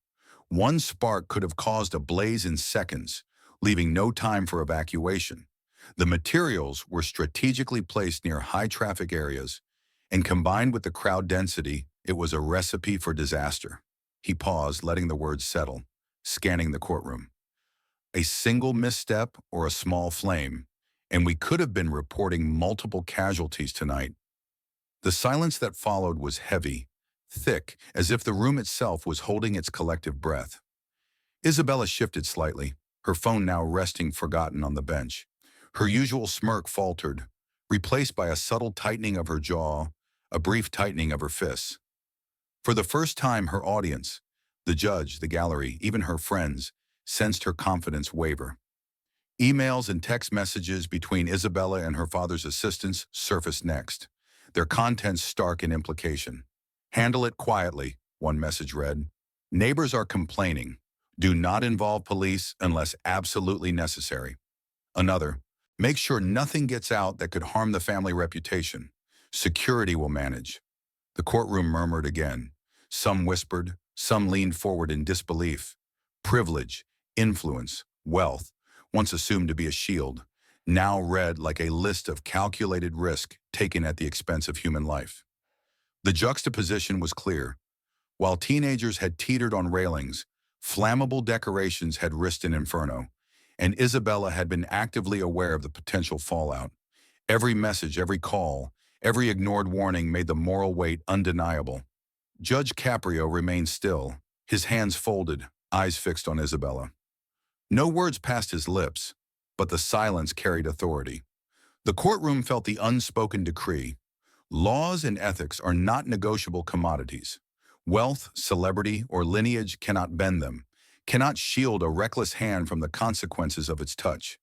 "One spark could have caused a blaze in seconds, leaving no time for evacuation. The materials were strategically placed near high-traffic areas, and combined with the crowd density, it was a recipe for disaster." He paused, letting the words settle, scanning the courtroom. "A single misstep or a small flame, and we could have been reporting multiple casualties tonight." The silence that followed was heavy, thick, as if the room itself was holding its collective breath. Isabella shifted slightly, her phone now resting forgotten on the bench. Her usual smirk faltered, replaced by a subtle tightening of her jaw, a brief tightening of her fists. For the first time, her audience, the judge, the gallery, even her friends, sensed her confidence waver. Emails and text messages between Isabella and her father's assistants surfaced next, their contents stark in implication. "Handle it quietly," one message read. "Neighbors are complaining. Do not involve police unless absolutely necessary." Another, "Make sure nothing gets out that could harm the family reputation. Security will manage." The courtroom murmured again. Some whispered, some leaned forward in disbelief. Privilege, influence, wealth, once assumed to be a shield, now read like a list of calculated risk taken at the expense of human life. The juxtaposition was clear. While teenagers had teetered on railings, flammable decorations had risked an inferno, and Isabella had been actively aware of the potential fallout. Every message, every call, every ignored warning made the moral weight undeniable. Judge Caprio remained still, his hands folded, eyes fixed on Isabella. No words passed his lips, but the silence carried authority. The courtroom felt the unspoken decree. Laws and ethics are not negotiable commodities. Wealth, celebrity, or lineage cannot bend them, cannot shield a reckless hand from the consequences of its touch.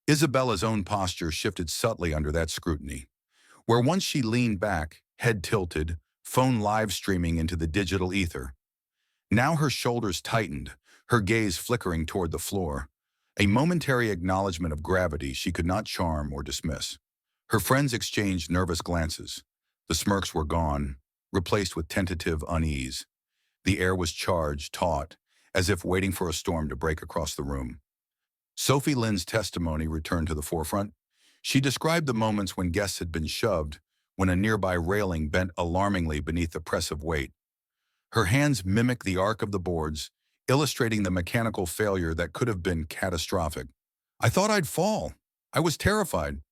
Isabella's own posture shifted subtly under that scrutiny. Where once she leaned back, head tilted, phone live streaming into the digital ether, now her shoulders tightened, her gaze flickering toward the floor, a momentary acknowledgement of gravity she could not charm or dismiss. Her friends exchanged nervous glances. The smirks were gone, replaced with tentative unease. The air was charged, taut, as if waiting for a storm to break across the room. Sophie Lynn's testimony returned to the forefront. She described the moments when guests had been shoved, when a nearby railing bent alarmingly beneath the press of weight. Her hands mimicked the arc of the boards, illustrating the mechanical failure that could have been catastrophic. "I thought I'd fall. I was terrified.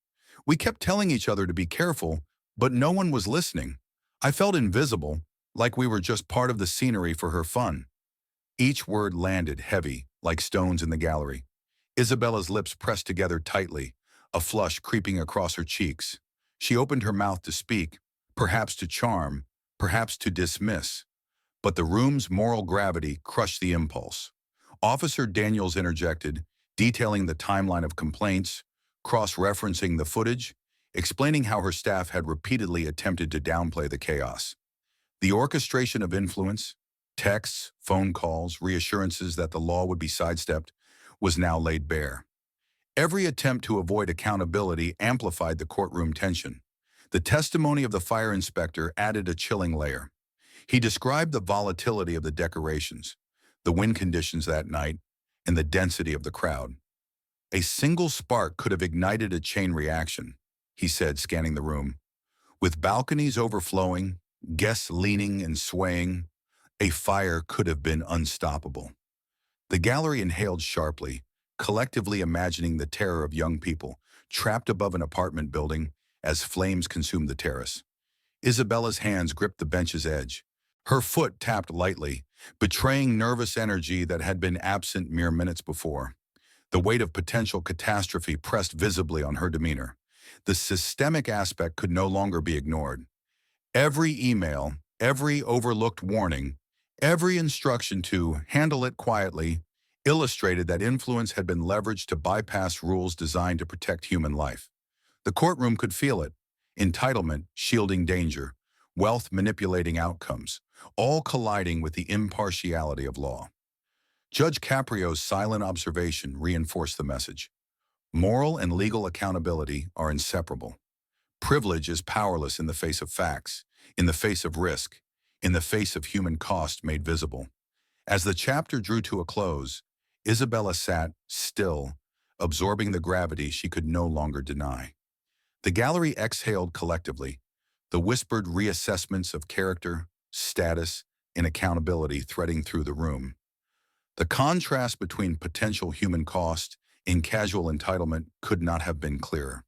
We kept telling each other to be careful, but no one was listening. I felt invisible, like we were just part of the scenery for her fun." Each word landed heavy, like stones in the gallery. Isabella's lips pressed together tightly, a flush creeping across her cheeks. She opened her mouth to speak, perhaps to charm, perhaps to dismiss. But the room's moral gravity crushed the impulse. Officer Daniels interjected, detailing the timeline of complaints, cross-referencing the footage, explaining how her staff had repeatedly attempted to downplay the chaos. The orchestration of influence, texts, phone calls, reassurances that the law would be sidestepped, was now laid bare. Every attempt to avoid accountability amplified the courtroom tension. The testimony of the fire inspector added a chilling layer. He described the volatility of the decorations, the wind conditions that night, and the density of the crowd. A single spark could have ignited a chain reaction, he said, scanning the room. With balconies overflowing, guests leaning and swaying, a fire could have been unstoppable. The gallery inhaled sharply, collectively imagining the terror of young people trapped above an apartment building as flames consumed the terrace. Isabella's hands gripped the bench's edge. Her foot tapped lightly, betraying nervous energy that had been absent mere minutes before. The weight of potential catastrophe pressed visibly on her demeanor. The systemic aspect could no longer be ignored. Every email, every overlooked warning, every instruction to handle it quietly illustrated that influence had been leveraged to bypass rules designed to protect human life. The courtroom could feel it. Entitlement shielding danger, wealth manipulating outcomes, all colliding with the impartiality of law. Judge Caprio's silent observation reinforced the message. Moral and legal accountability are inseparable. Privilege is powerless in the face of facts, in the face of risk, in the face of human cost made visible. As the chapter drew to a close, Isabella sat, still, absorbing the gravity she could no longer deny. The gallery exhaled collectively, the whispered reassessments of character, status, and accountability threading through the room. The contrast between potential human cost and casual entitlement could not have been clearer.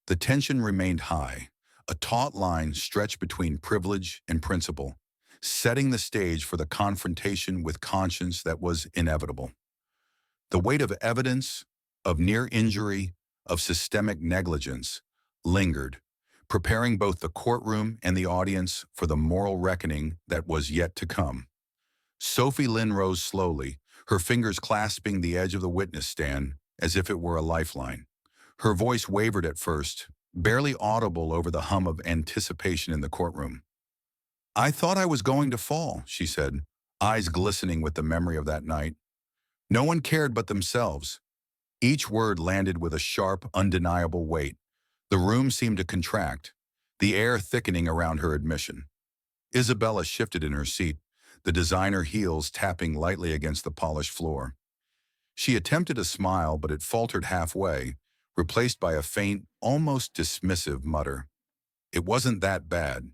The tension remained high, a taut line stretched between privilege and principle, setting the stage for the confrontation with conscience that was inevitable. The weight of evidence, of near injury, of systemic negligence lingered, preparing both the courtroom and the audience for the moral reckoning that was yet to come. Sophie Lynn rose slowly, her fingers clasping the edge of the witness stand as if it were a lifeline. Her voice wavered at first, barely audible over the hum of anticipation in the courtroom. "I thought I was going to fall," she said, eyes glistening with the memory of that night. No one cared but themselves. Each word landed with a sharp, undeniable weight. The room seemed to contract, the air thickening around her admission. Isabella shifted in her seat, the designer heels tapping lightly against the polished floor. She attempted a smile, but it faltered halfway, replaced by a faint, almost dismissive mutter. "It wasn't that bad."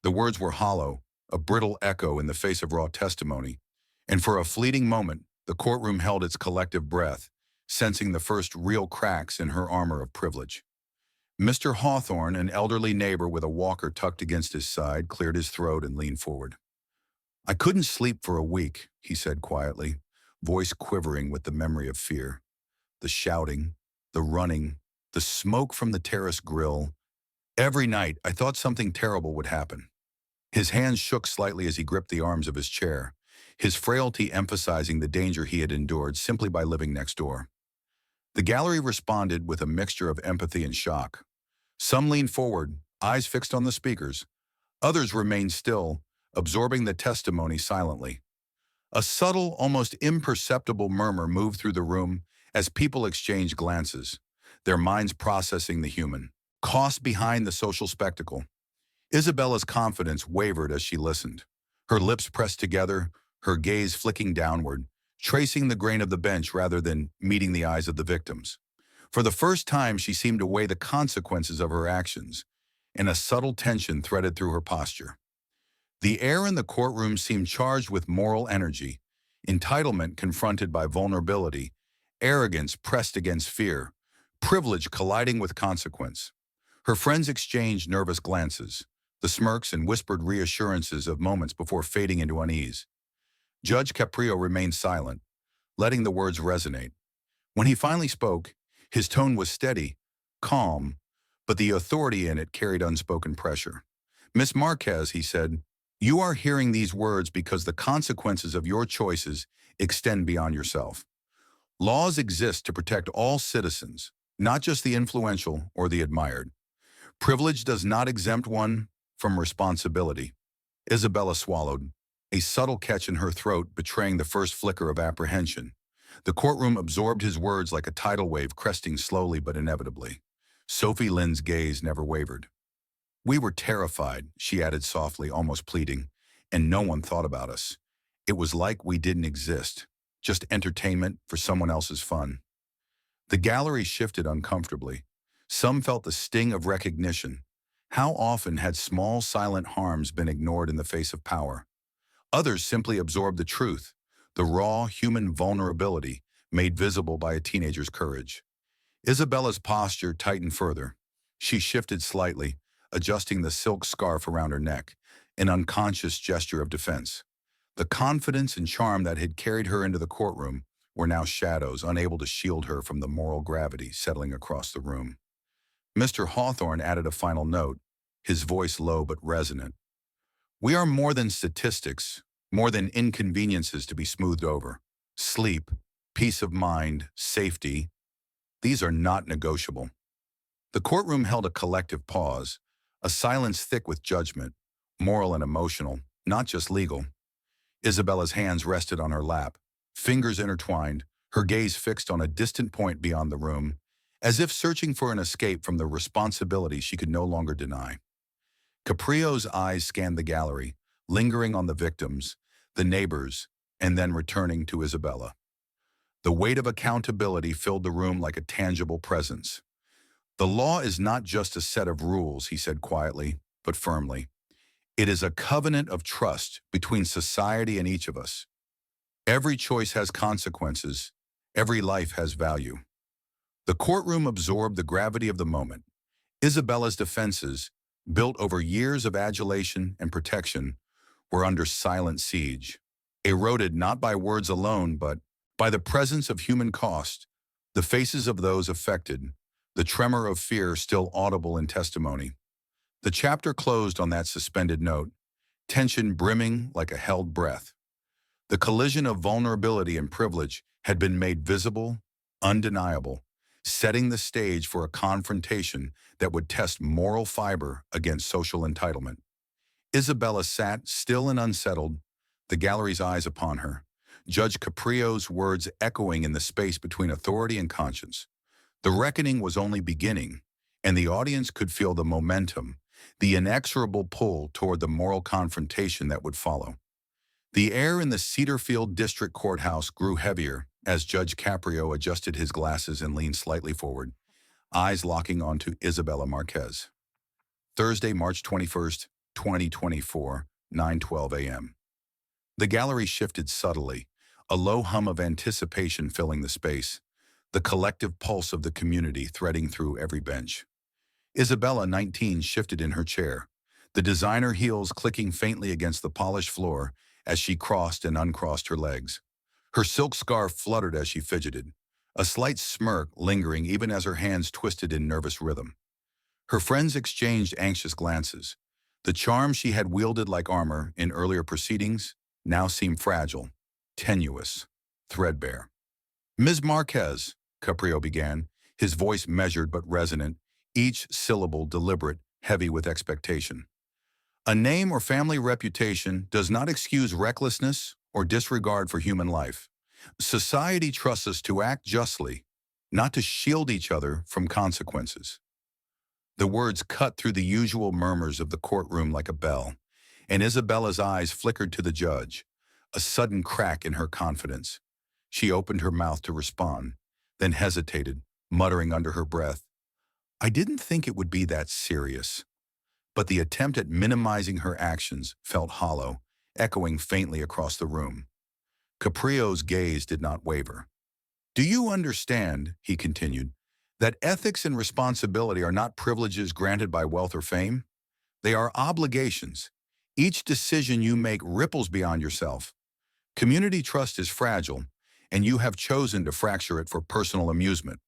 The words were hollow, a brittle echo in the face of raw testimony, and for a fleeting moment, the courtroom held its collective breath, sensing the first real cracks in her armor of privilege. Mr. Hawthorne, an elderly neighbor with a walker tucked against his side, cleared his throat and leaned forward. "I couldn't sleep for a week," he said quietly, voice quivering with the memory of fear. The shouting, the running, the smoke from the terrace grill. Every night, I thought something terrible would happen. His hands shook slightly as he gripped the arms of his chair, his frailty emphasizing the danger he had endured simply by living next door. The gallery responded with a mixture of empathy and shock. Some leaned forward, eyes fixed on the speakers. Others remained still, absorbing the testimony silently. A subtle, almost imperceptible murmur moved through the room as people exchanged glances, their minds processing the human cost behind the social spectacle. Isabella's confidence wavered as she listened, her lips pressed together, her gaze flicking downward, tracing the grain of the bench rather than meeting the eyes of the victims. For the first time, she seemed to weigh the consequences of her actions, and a subtle tension threaded through her posture. The air in the courtroom seemed charged with moral energy, entitlement confronted by vulnerability, arrogance pressed against fear, privilege colliding with consequence. Her friends exchanged nervous glances, the smirks and whispered reassurances of moments before fading into unease. Judge Caprio remained silent, letting the words resonate. When he finally spoke, his tone was steady, calm, but the authority in it carried unspoken pressure. "Miss Marquez," he said, "you are hearing these words because the consequences of your choices extend beyond yourself. Laws exist to protect all citizens, not just the influential or the admired. Privilege does not exempt one from responsibility. Isabella swallowed, a subtle catch in her throat betraying the first flicker of apprehension. The courtroom absorbed his words like a tidal wave cresting slowly but inevitably. Sophie Lynn's gaze never wavered. "We were terrified," she added softly, almost pleading, "and no one thought about us. It was like we didn't exist, just entertainment for someone else's fun." The gallery shifted uncomfortably. Some felt the sting of recognition. How often had small, silent harms been ignored in the face of power? Others simply absorbed the truth, the raw human vulnerability made visible by a teenager's courage. Isabella's posture tightened further. She shifted slightly, adjusting the silk scarf around her neck, an unconscious gesture of defense. The confidence and charm that had carried her into the courtroom were now shadows, unable to shield her from the moral gravity settling across the room. Mr. Hawthorne added a final note, his voice low but resonant. "We are more than statistics, more than inconveniences to be smoothed over. Sleep, peace of mind, safety, these are not negotiable." The courtroom held a collective pause, a silence thick with judgment, moral and emotional, not just legal. Isabella's hands rested on her lap, fingers intertwined, her gaze fixed on a distant point beyond the room, as if searching for an escape from the responsibility she could no longer deny. Caprio's eyes scanned the gallery, lingering on the victims, the neighbors, and then returning to Isabella. The weight of accountability filled the room like a tangible presence. "The law is not just a set of rules," he said quietly, but firmly. "It is a covenant of trust between society and each of us. Every choice has consequences. Every life has value." The courtroom absorbed the gravity of the moment. Isabella's defenses, built over years of adulation and protection, were under silent siege, eroded not by words alone, but by the presence of human cost, the faces of those affected, the tremor of fear still audible in testimony. The chapter closed on that suspended note, tension brimming like a held breath. The collision of vulnerability and privilege had been made visible, undeniable, setting the stage for a confrontation that would test moral fiber against social entitlement. Isabella sat, still and unsettled, the gallery's eyes upon her, Judge Caprio's words echoing in the space between authority and conscience. The reckoning was only beginning, and the audience could feel the momentum, the inexorable pull toward the moral confrontation that would follow. The air in the Cedarfield District Courthouse grew heavier as Judge Caprio adjusted his glasses and leaned slightly forward, eyes locking onto Isabella Marquez. Thursday, March 21st, 2024, 9:12 a.m. The gallery shifted subtly, a low hum of anticipation filling the space, the collective pulse of the community threading through every bench. Isabella, 19, shifted in her chair, the designer heels clicking faintly against the polished floor as she crossed and uncrossed her legs. Her silk scarf fluttered as she fidgeted, a slight smirk lingering even as her hands twisted in nervous rhythm. Her friends exchanged anxious glances. The charm she had wielded like armor in earlier proceedings now seemed fragile, tenuous, threadbare. "Ms. Marquez," Caprio began, his voice measured but resonant, each syllable deliberate, heavy with expectation. "A name or family reputation does not excuse recklessness or disregard for human life. Society trusts us to act justly, not to shield each other from consequences." The words cut through the usual murmurs of the courtroom like a bell, and Isabella's eyes flickered to the judge, a sudden crack in her confidence. She opened her mouth to respond, then hesitated, muttering under her breath, "I didn't think it would be that serious." But the attempt at minimizing her actions felt hollow, echoing faintly across the room. Caprio's gaze did not waver. "Do you understand," he continued, "that ethics and responsibility are not privileges granted by wealth or fame? They are obligations. Each decision you make ripples beyond yourself. Community trust is fragile, and you have chosen to fracture it for personal amusement."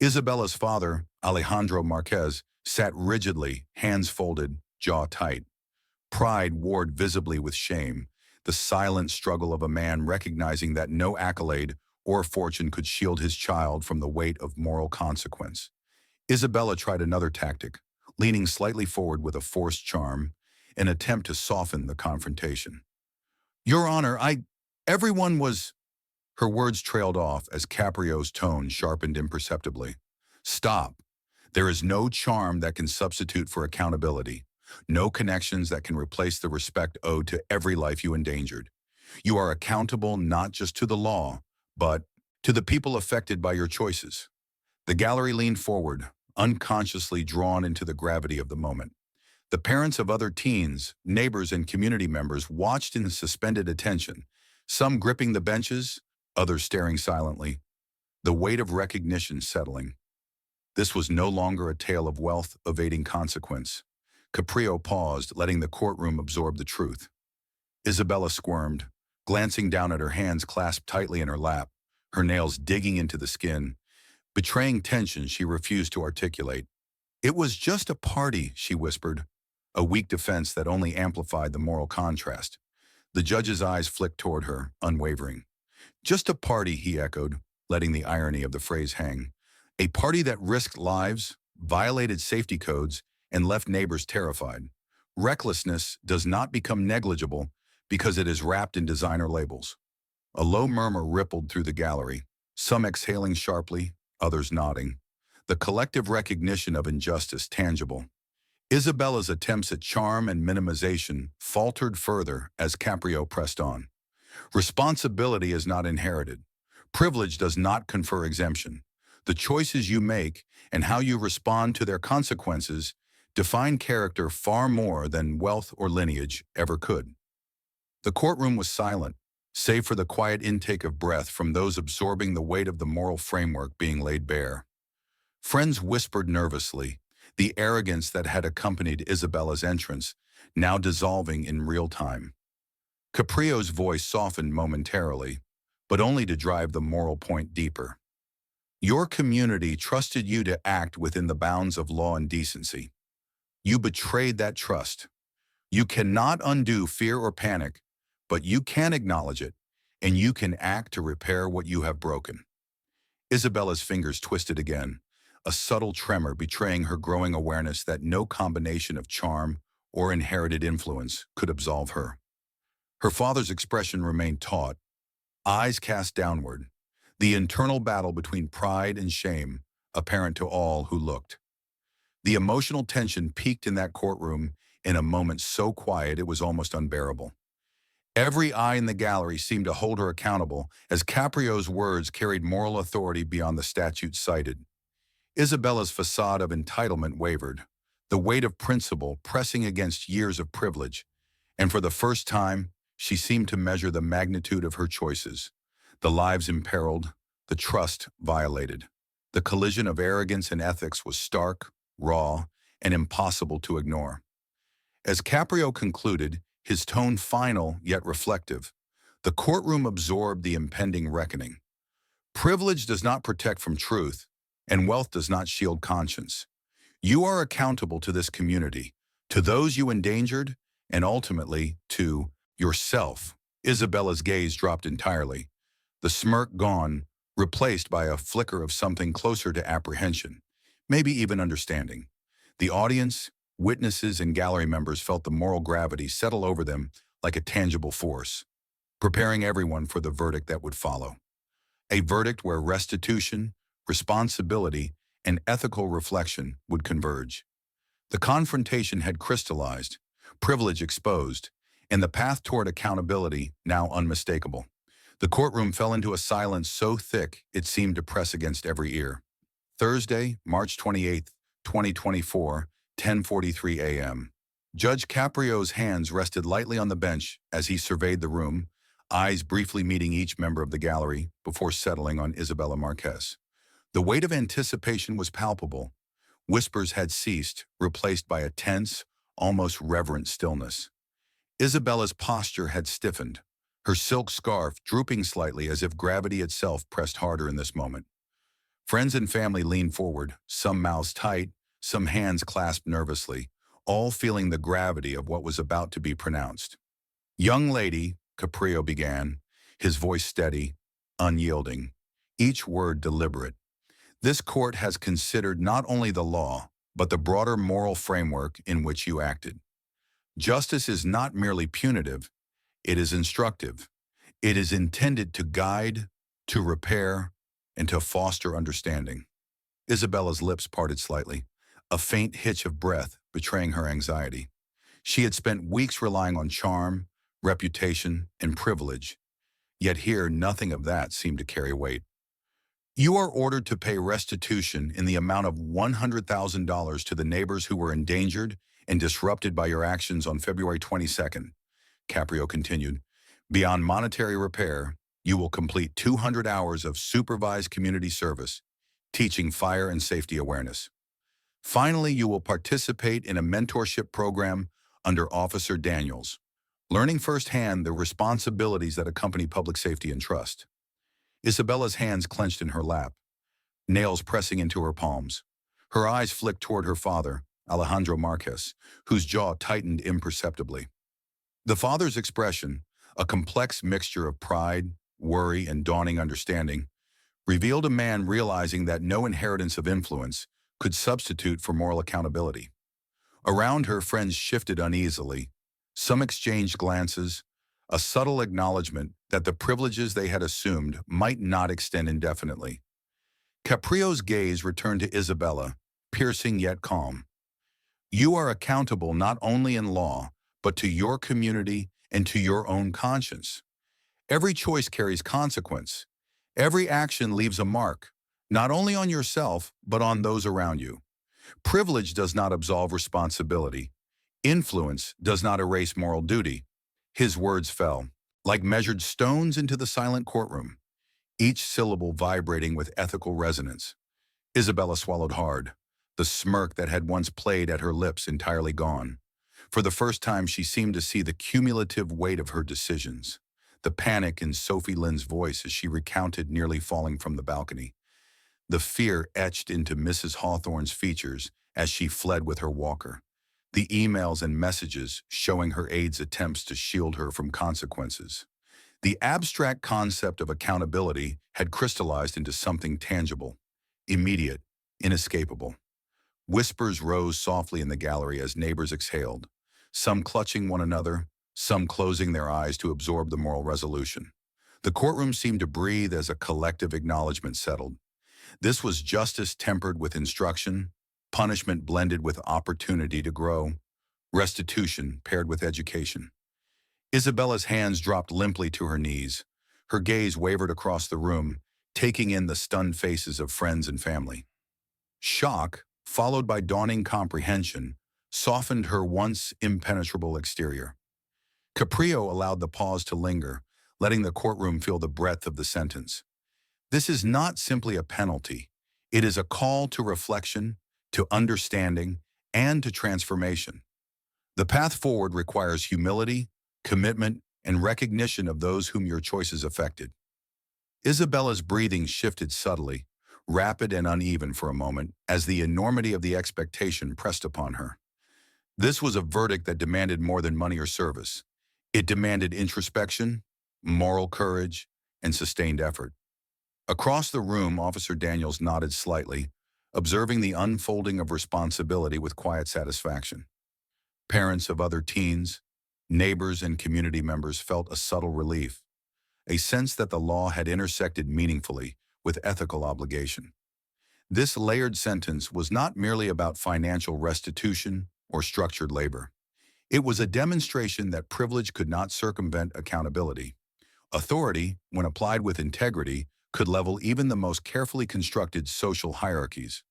Isabella's father, Alejandro Marquez, sat rigidly, hands folded, jaw tight. Pride warred visibly with shame, the silent struggle of a man recognizing that no accolade or fortune could shield his child from the weight of moral consequence. Isabella tried another tactic, leaning slightly forward with a forced charm, an attempt to soften the confrontation. Your Honor, everyone was... Her words trailed off as Caprio's tone sharpened imperceptibly. Stop. There is no charm that can substitute for accountability. No connections that can replace the respect owed to every life you endangered. You are accountable not just to the law, but to the people affected by your choices. The gallery leaned forward, unconsciously drawn into the gravity of the moment. The parents of other teens, neighbors, and community members watched in suspended attention, some gripping the benches, others staring silently, the weight of recognition settling. This was no longer a tale of wealth evading consequence. Caprio paused, letting the courtroom absorb the truth. Isabella squirmed, glancing down at her hands clasped tightly in her lap, her nails digging into the skin. Betraying tension she refused to articulate. It was just a party, she whispered, a weak defense that only amplified the moral contrast. The judge's eyes flicked toward her, unwavering. Just a party, he echoed, letting the irony of the phrase hang. A party that risked lives, violated safety codes, and left neighbors terrified. Recklessness does not become negligible because it is wrapped in designer labels. A low murmur rippled through the gallery, some exhaling sharply, others nodding. The collective recognition of injustice tangible. Isabella's attempts at charm and minimization faltered further as Caprio pressed on. Responsibility is not inherited. Privilege does not confer exemption. The choices you make and how you respond to their consequences define character far more than wealth or lineage ever could. The courtroom was silent, save for the quiet intake of breath from those absorbing the weight of the moral framework being laid bare. Friends whispered nervously, the arrogance that had accompanied Isabella's entrance now dissolving in real time. Caprio's voice softened momentarily, but only to drive the moral point deeper. Your community trusted you to act within the bounds of law and decency. You betrayed that trust. You cannot undo fear or panic, but you can acknowledge it, and you can act to repair what you have broken. Isabella's fingers twisted again, a subtle tremor betraying her growing awareness that no combination of charm or inherited influence could absolve her. Her father's expression remained taut, eyes cast downward, the internal battle between pride and shame apparent to all who looked. The emotional tension peaked in that courtroom in a moment so quiet it was almost unbearable. Every eye in the gallery seemed to hold her accountable as Caprio's words carried moral authority beyond the statutes cited. Isabella's facade of entitlement wavered, the weight of principle pressing against years of privilege, and for the first time, she seemed to measure the magnitude of her choices. The lives imperiled, the trust violated. The collision of arrogance and ethics was stark, raw, and impossible to ignore. As Caprio concluded, his tone final yet reflective, the courtroom absorbed the impending reckoning. Privilege does not protect from truth, and wealth does not shield conscience. You are accountable to this community, to those you endangered, and ultimately to yourself. Isabella's gaze dropped entirely, the smirk gone, replaced by a flicker of something closer to apprehension, maybe even understanding. The audience, witnesses, and gallery members felt the moral gravity settle over them like a tangible force, preparing everyone for the verdict that would follow. A verdict where restitution, responsibility, and ethical reflection would converge. The confrontation had crystallized, privilege exposed, and the path toward accountability now unmistakable. The courtroom fell into a silence so thick it seemed to press against every ear. Thursday, March 28, 2024, 10:43 a.m. Judge Caprio's hands rested lightly on the bench as he surveyed the room, eyes briefly meeting each member of the gallery before settling on Isabella Marquez. The weight of anticipation was palpable. Whispers had ceased, replaced by a tense, almost reverent stillness. Isabella's posture had stiffened, her silk scarf drooping slightly as if gravity itself pressed harder in this moment. Friends and family leaned forward, some mouths tight, some hands clasped nervously, all feeling the gravity of what was about to be pronounced. "Young lady," Caprio began, his voice steady, unyielding, each word deliberate. "This court has considered not only the law, but the broader moral framework in which you acted. Justice is not merely punitive, it is instructive. It is intended to guide, to repair, and to foster understanding. Isabella's lips parted slightly, a faint hitch of breath betraying her anxiety. She had spent weeks relying on charm, reputation, and privilege, yet here nothing of that seemed to carry weight. You are ordered to pay restitution in the amount of $100,000 to the neighbors who were endangered and disrupted by your actions on February 22nd, Caprio continued. Beyond monetary repair, you will complete 200 hours of supervised community service, teaching fire and safety awareness. Finally, you will participate in a mentorship program under Officer Daniels, learning firsthand the responsibilities that accompany public safety and trust. Isabella's hands clenched in her lap, nails pressing into her palms. Her eyes flicked toward her father, Alejandro Marquez, whose jaw tightened imperceptibly. The father's expression, a complex mixture of pride, worry, and dawning understanding, revealed a man realizing that no inheritance of influence could substitute for moral accountability. Around her, friends shifted uneasily. Some exchanged glances, a subtle acknowledgement that the privileges they had assumed might not extend indefinitely. Caprio's gaze returned to Isabella, piercing yet calm. You are accountable not only in law, but to your community and to your own conscience. Every choice carries consequence. Every action leaves a mark, not only on yourself, but on those around you. Privilege does not absolve responsibility. Influence does not erase moral duty. His words fell, like measured stones into the silent courtroom, each syllable vibrating with ethical resonance. Isabella swallowed hard, the smirk that had once played at her lips entirely gone. For the first time, she seemed to see the cumulative weight of her decisions, the panic in Sophie Lynn's voice as she recounted nearly falling from the balcony, the fear etched into Mrs. Hawthorne's features as she fled with her walker, the emails and messages showing her aide's attempts to shield her from consequences. The abstract concept of accountability had crystallized into something tangible, immediate, inescapable. Whispers rose softly in the gallery as neighbors exhaled, some clutching one another, some closing their eyes to absorb the moral resolution. The courtroom seemed to breathe as a collective acknowledgement settled. This was justice tempered with instruction, punishment blended with opportunity to grow, restitution paired with education. Isabella's hands dropped limply to her knees. Her gaze wavered across the room, taking in the stunned faces of friends and family. Shock, followed by dawning comprehension, softened her once impenetrable exterior. Caprio allowed the pause to linger, letting the courtroom feel the breadth of the sentence. This is not simply a penalty. It is a call to reflection, to understanding, and to transformation. The path forward requires humility, commitment, and recognition of those whom your choices affected. Isabella's breathing shifted subtly, rapid and uneven for a moment, as the enormity of the expectation pressed upon her. This was a verdict that demanded more than money or service. It demanded introspection, moral courage, and sustained effort. Across the room, Officer Daniels nodded slightly, observing the unfolding of responsibility with quiet satisfaction. Parents of other teens, neighbors, and community members felt a subtle relief, a sense that the law had intersected meaningfully with ethical obligation. This layered sentence was not merely about financial restitution or structured labor. It was a demonstration that privilege could not circumvent accountability. Authority, when applied with integrity, could level even the most carefully constructed social hierarchies.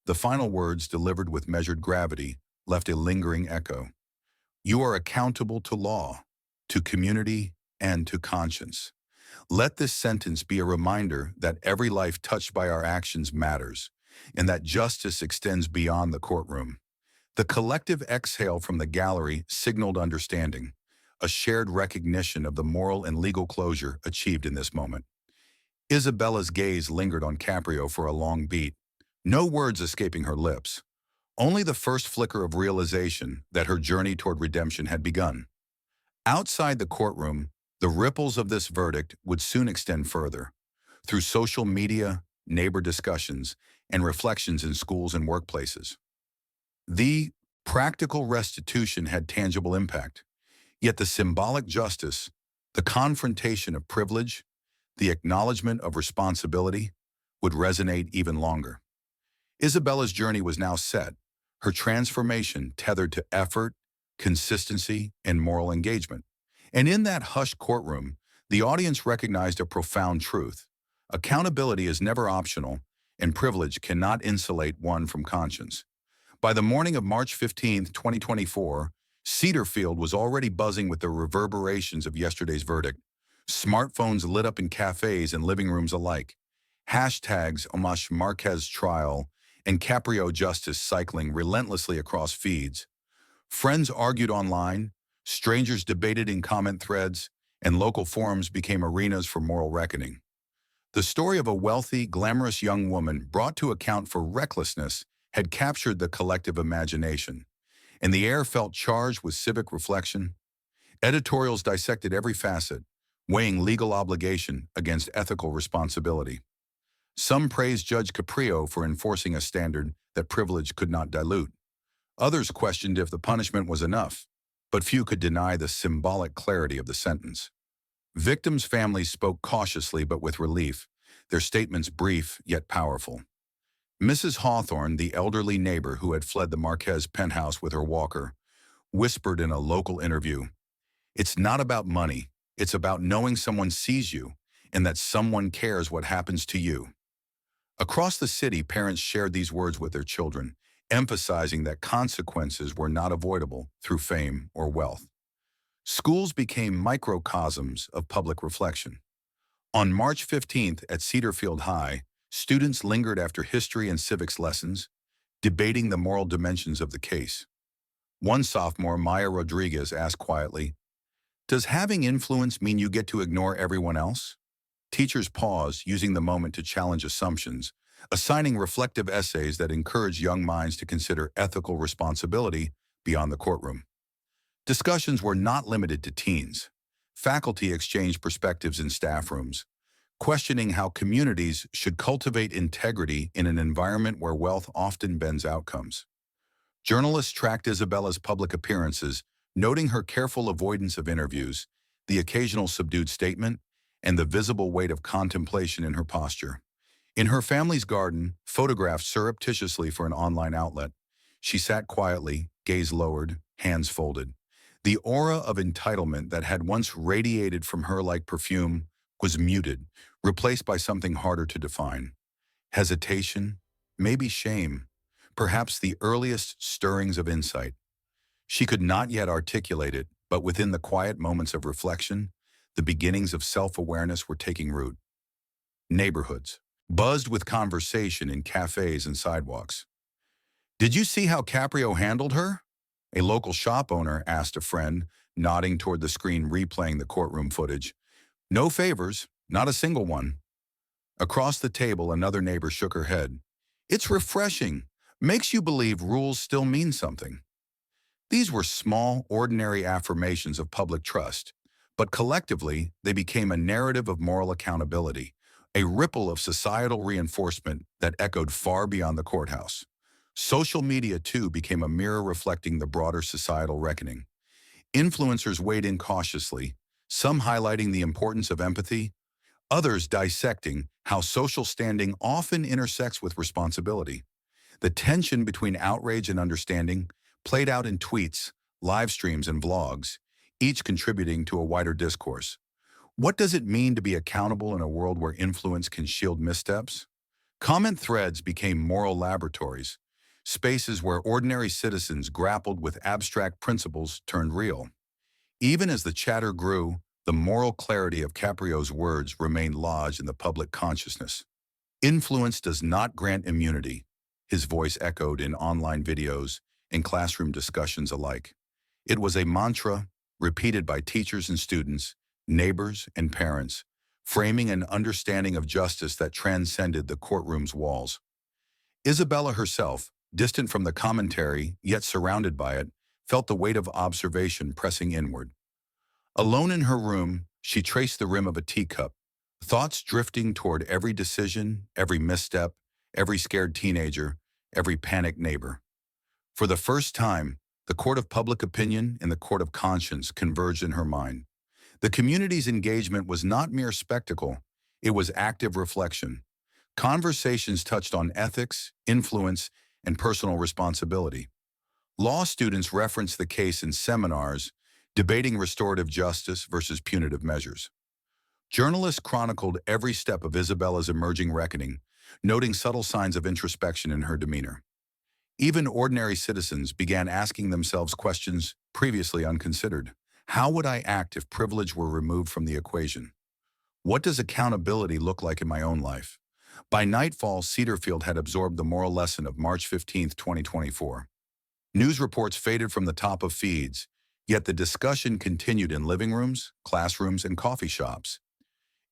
The final words, delivered with measured gravity, left a lingering echo. You are accountable to law, to community, and to conscience. Let this sentence be a reminder that every life touched by our actions matters, and that justice extends beyond the courtroom. The collective exhale from the gallery signaled understanding, a shared recognition of the moral and legal closure achieved in this moment. Isabella's gaze lingered on Caprio for a long beat, no words escaping her lips, only the first flicker of realization that her journey toward redemption had begun. Outside the courtroom, the ripples of this verdict would soon extend further, through social media, neighbor discussions, and reflections in schools and workplaces. The Practical restitution had tangible impact. Yet the symbolic justice, the confrontation of privilege, the acknowledgement of responsibility, would resonate even longer. Isabella's journey was now set, her transformation tethered to effort, consistency, and moral engagement. And in that hushed courtroom, the audience recognized a profound truth. Accountability is never optional, and privilege cannot insulate one from conscience. By the morning of March 15, 2024, Cedarfield was already buzzing with the reverberations of yesterday's verdict. Smartphones lit up in cafes and living rooms alike. Hashtags Omash Marquez trial and Caprio justice cycling relentlessly across feeds. Friends argued online, strangers debated in comment threads, and local forums became arenas for moral reckoning. The story of a wealthy, glamorous young woman brought to account for recklessness had captured the collective imagination, and the air felt charged with civic reflection. Editorials dissected every facet, weighing legal obligation against ethical responsibility. Some praised Judge Caprio for enforcing a standard that privilege could not dilute. Others questioned if the punishment was enough, but few could deny the symbolic clarity of the sentence. Victims' families spoke cautiously but with relief, their statements brief yet powerful. Mrs. Hawthorne, the elderly neighbor who had fled the Marquez penthouse with her walker, whispered in a local interview, "It's not about money, it's about knowing someone sees you and that someone cares what happens to you." Across the city, parents shared these words with their children, emphasizing that consequences were not avoidable through fame or wealth. Schools became microcosms of public reflection. On March 15th at Cedarfield High, students lingered after history and civics lessons, debating the moral dimensions of the case. One sophomore, Maya Rodriguez, asked quietly, "Does having influence mean you get to ignore everyone else?" Teachers paused, using the moment to challenge assumptions, assigning reflective essays that encourage young minds to consider ethical responsibility beyond the courtroom. Discussions were not limited to teens. Faculty exchanged perspectives in staff rooms, questioning how communities should cultivate integrity in an environment where wealth often bends outcomes. Journalists tracked Isabella's public appearances, noting her careful avoidance of interviews, the occasional subdued statement, and the visible weight of contemplation in her posture. In her family's garden, photographed surreptitiously for an online outlet, she sat quietly, gaze lowered, hands folded. The aura of entitlement that had once radiated from her like perfume was muted, replaced by something harder to define. Hesitation, maybe shame, perhaps the earliest stirrings of insight. She could not yet articulate it, but within the quiet moments of reflection, the beginnings of self-awareness were taking root. Neighborhoods buzzed with conversation in cafes and sidewalks. "Did you see how Caprio handled her?" A local shop owner asked a friend, nodding toward the screen replaying the courtroom footage. "No favors, not a single one." Across the table, another neighbor shook her head. "It's refreshing. Makes you believe rules still mean something." These were small, ordinary affirmations of public trust, but collectively, they became a narrative of moral accountability, a ripple of societal reinforcement that echoed far beyond the courthouse. Social media, too, became a mirror reflecting the broader societal reckoning. Influencers weighed in cautiously, some highlighting the importance of empathy, others dissecting how social standing often intersects with responsibility. The tension between outrage and understanding played out in tweets, live streams, and vlogs, each contributing to a wider discourse. What does it mean to be accountable in a world where influence can shield missteps? Comment threads became moral laboratories, spaces where ordinary citizens grappled with abstract principles turned real. Even as the chatter grew, the moral clarity of Caprio's words remained lodged in the public consciousness. "Influence does not grant immunity," his voice echoed in online videos and classroom discussions alike. It was a mantra repeated by teachers and students, neighbors and parents, framing an understanding of justice that transcended the courtroom's walls. Isabella herself, distant from the commentary, yet surrounded by it, felt the weight of observation pressing inward. Alone in her room, she traced the rim of a teacup, thoughts drifting toward every decision, every misstep, every scared teenager, every panicked neighbor. For the first time, the court of public opinion and the court of conscience converged in her mind. The community's engagement was not mere spectacle, it was active reflection. Conversations touched on ethics, influence, and personal responsibility. Law students referenced the case in seminars, debating restorative justice versus punitive measures. Journalists chronicled every step of Isabella's emerging reckoning, noting subtle signs of introspection in her demeanor. Even ordinary citizens began asking themselves questions previously unconsidered. How would I act if privilege were removed from the equation? What does accountability look like in my own life? By nightfall, Cedarfield had absorbed the moral lesson of March 15, 2024. News reports faded from the top of feeds, yet the discussion continued in living rooms, classrooms, and coffee shops.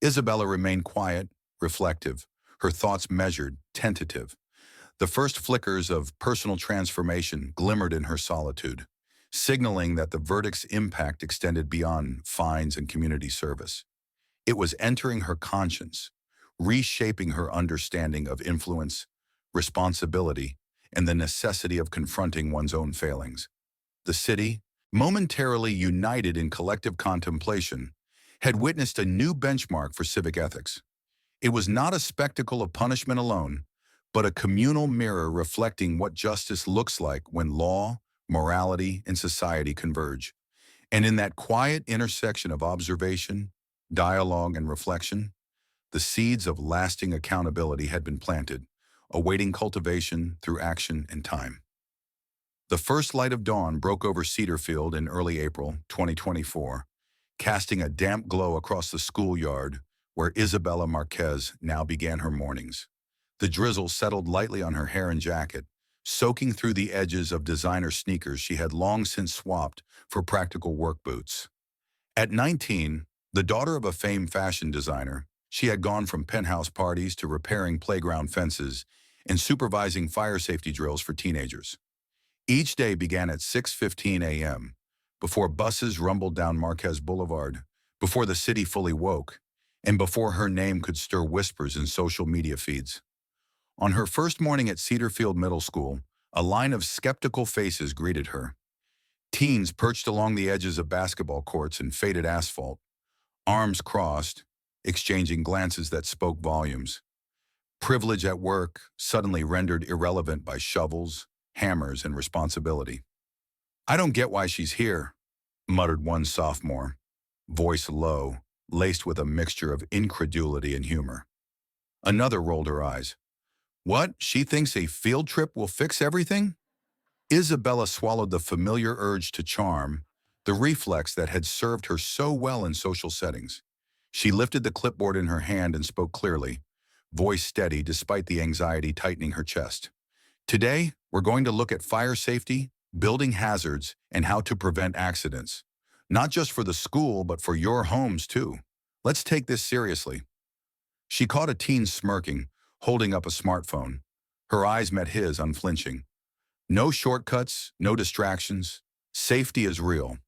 Isabella remained quiet, reflective, her thoughts measured, tentative. The first flickers of personal transformation glimmered in her solitude, signaling that the verdict's impact extended beyond fines and community service. It was entering her conscience, reshaping her understanding of influence, responsibility, and the necessity of confronting one's own failings. The city, momentarily united in collective contemplation, had witnessed a new benchmark for civic ethics. It was not a spectacle of punishment alone, but a communal mirror reflecting what justice looks like when law, morality, and society converge. And in that quiet intersection of observation, dialogue, and reflection, the seeds of lasting accountability had been planted, awaiting cultivation through action and time. The first light of dawn broke over Cedarfield in early April 2024, casting a damp glow across the schoolyard where Isabella Marquez now began her mornings. The drizzle settled lightly on her hair and jacket, soaking through the edges of designer sneakers she had long since swapped for practical work boots. At 19, the daughter of a famed fashion designer, she had gone from penthouse parties to repairing playground fences and supervising fire safety drills for teenagers. Each day began at 6:15 a.m., before buses rumbled down Marquez Boulevard, before the city fully woke, and before her name could stir whispers in social media feeds. On her first morning at Cedarfield Middle School, a line of skeptical faces greeted her. Teens perched along the edges of basketball courts in faded asphalt, arms crossed, exchanging glances that spoke volumes. Privilege at work, suddenly rendered irrelevant by shovels, hammers, and responsibility. "I don't get why she's here," muttered one sophomore, voice low, laced with a mixture of incredulity and humor. Another rolled her eyes. "What, she thinks a field trip will fix everything?" Isabella swallowed the familiar urge to charm, the reflex that had served her so well in social settings. She lifted the clipboard in her hand and spoke clearly, voice steady despite the anxiety tightening her chest. "Today, we're going to look at fire safety, building hazards, and how to prevent accidents. Not just for the school, but for your homes, too. Let's take this seriously." She caught a teen smirking, holding up a smartphone. Her eyes met his, unflinching. "No shortcuts, no distractions. Safety is real."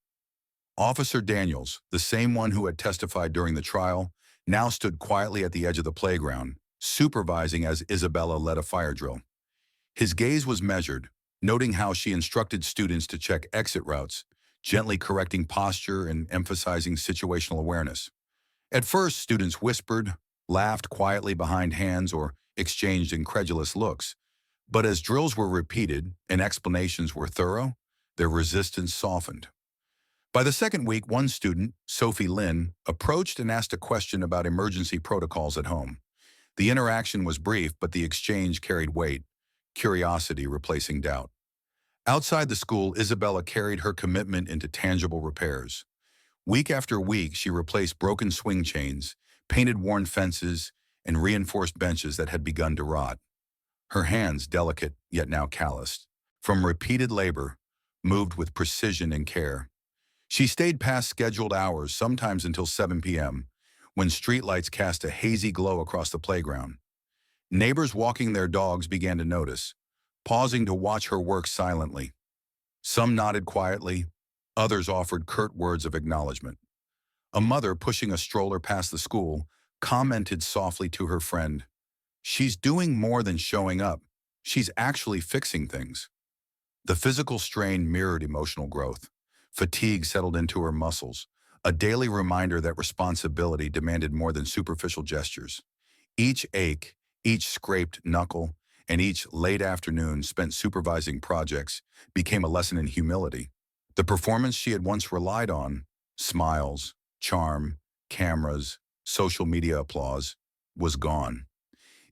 Officer Daniels, the same one who had testified during the trial, now stood quietly at the edge of the playground, supervising as Isabella led a fire drill. His gaze was measured, noting how she instructed students to check exit routes, gently correcting posture and emphasizing situational awareness. At first, students whispered, laughed quietly behind hands, or exchanged incredulous looks. But as drills were repeated and explanations were thorough, their resistance softened. By the second week, one student, Sophie Lynn, approached and asked a question about emergency protocols at home. The interaction was brief, but the exchange carried weight, curiosity replacing doubt. Outside the school, Isabella carried her commitment into tangible repairs. Week after week, she replaced broken swing chains, painted worn fences, and reinforced benches that had begun to rot. Her hands, delicate yet now calloused, from repeated labor, moved with precision and care. She stayed past scheduled hours, sometimes until 7 p.m., when streetlights cast a hazy glow across the playground. Neighbors walking their dogs began to notice, pausing to watch her work silently. Some nodded quietly, others offered curt words of acknowledgement. A mother pushing a stroller past the school commented softly to her friend, "She's doing more than showing up. She's actually fixing things." The physical strain mirrored emotional growth. Fatigue settled into her muscles, a daily reminder that responsibility demanded more than superficial gestures. Each ache, each scraped knuckle, and each late afternoon spent supervising projects became a lesson in humility. The performance she had once relied on, smiles, charm, cameras, social media applause, was gone.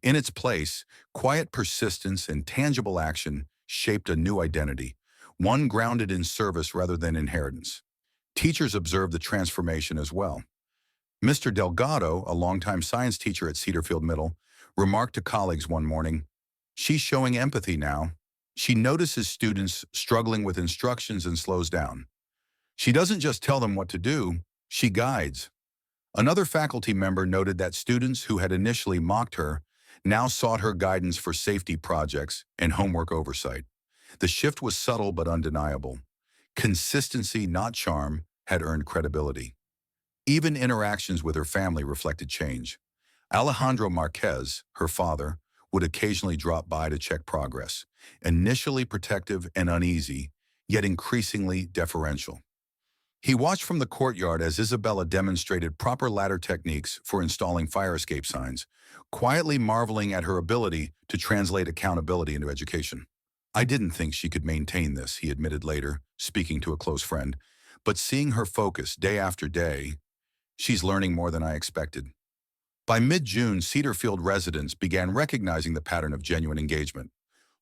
In its place, quiet persistence and tangible action shaped a new identity, one grounded in service rather than inheritance. Teachers observed the transformation as well. Mr. Delgado, a longtime science teacher at Cedarfield Middle, remarked to colleagues one morning, "She's showing empathy now. She notices students struggling with instructions and slows down. She doesn't just tell them what to do, she guides." Another faculty member noted that students who had initially mocked her now sought her guidance for safety projects and homework oversight. The shift was subtle but undeniable. Consistency, not charm, had earned credibility. Even interactions with her family reflected change. Alejandro Marquez, her father, would occasionally drop by to check progress, initially protective and uneasy, yet increasingly deferential. He watched from the courtyard as Isabella demonstrated proper ladder techniques for installing fire escape signs, quietly marveling at her ability to translate accountability into education. "I didn't think she could maintain this," he admitted later, speaking to a close friend. "But seeing her focus day after day, she's learning more than I expected." By mid-June, Cedarfield residents began recognizing the pattern of genuine engagement.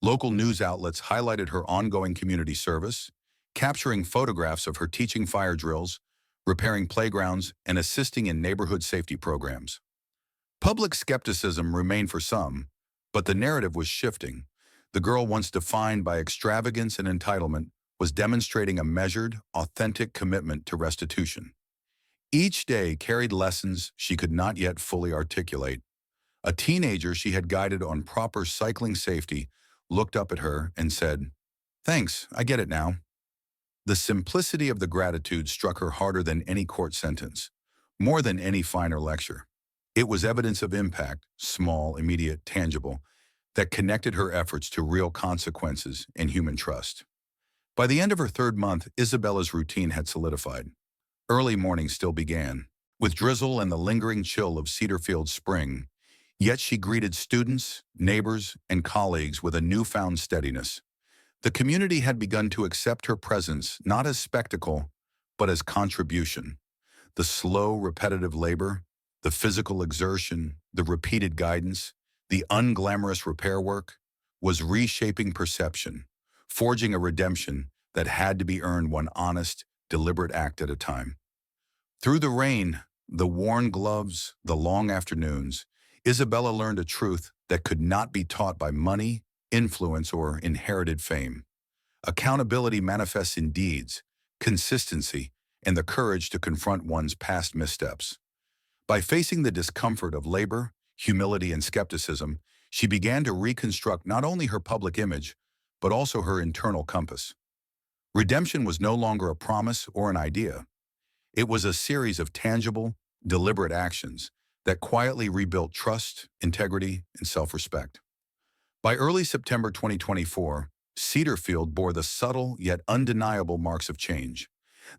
Local news outlets highlighted her ongoing community service, capturing photographs of her teaching fire drills, repairing playgrounds, and assisting in neighborhood safety programs. Public skepticism remained for some, but the narrative was shifting. The girl once defined by extravagance and entitlement was demonstrating a measured, authentic commitment to restitution. Each day carried lessons she could not yet fully articulate. A teenager she had guided on proper cycling safety looked up at her and said, "Thanks, I get it now." The simplicity of the gratitude struck her harder than any court sentence, more than any finer lecture. It was evidence of impact, small, immediate, tangible, that connected her efforts to real consequences and human trust. By the end of her third month, Isabella's routine had solidified. Early mornings still began, with drizzle and the lingering chill of Cedarfield spring, yet she greeted students, neighbors, and colleagues with a newfound steadiness. The community had begun to accept her presence not as spectacle, but as contribution. The slow, repetitive labor, the physical exertion, the repeated guidance, the unglamorous repair work was reshaping perception, forging a redemption that had to be earned one honest, deliberate act at a time. Through the rain, the worn gloves, the long afternoons, Isabella learned a truth that could not be taught by money, influence, or inherited fame. Accountability manifests in deeds, consistency, and the courage to confront one's past missteps. By facing the discomfort of labor, humility, and skepticism, she began to reconstruct not only her public image, but also her internal compass. Redemption was no longer a promise or an idea. It was a series of tangible, deliberate actions that quietly rebuilt trust, integrity, and self-respect. By early September 2024, Cedarfield bore the subtle yet undeniable marks of change.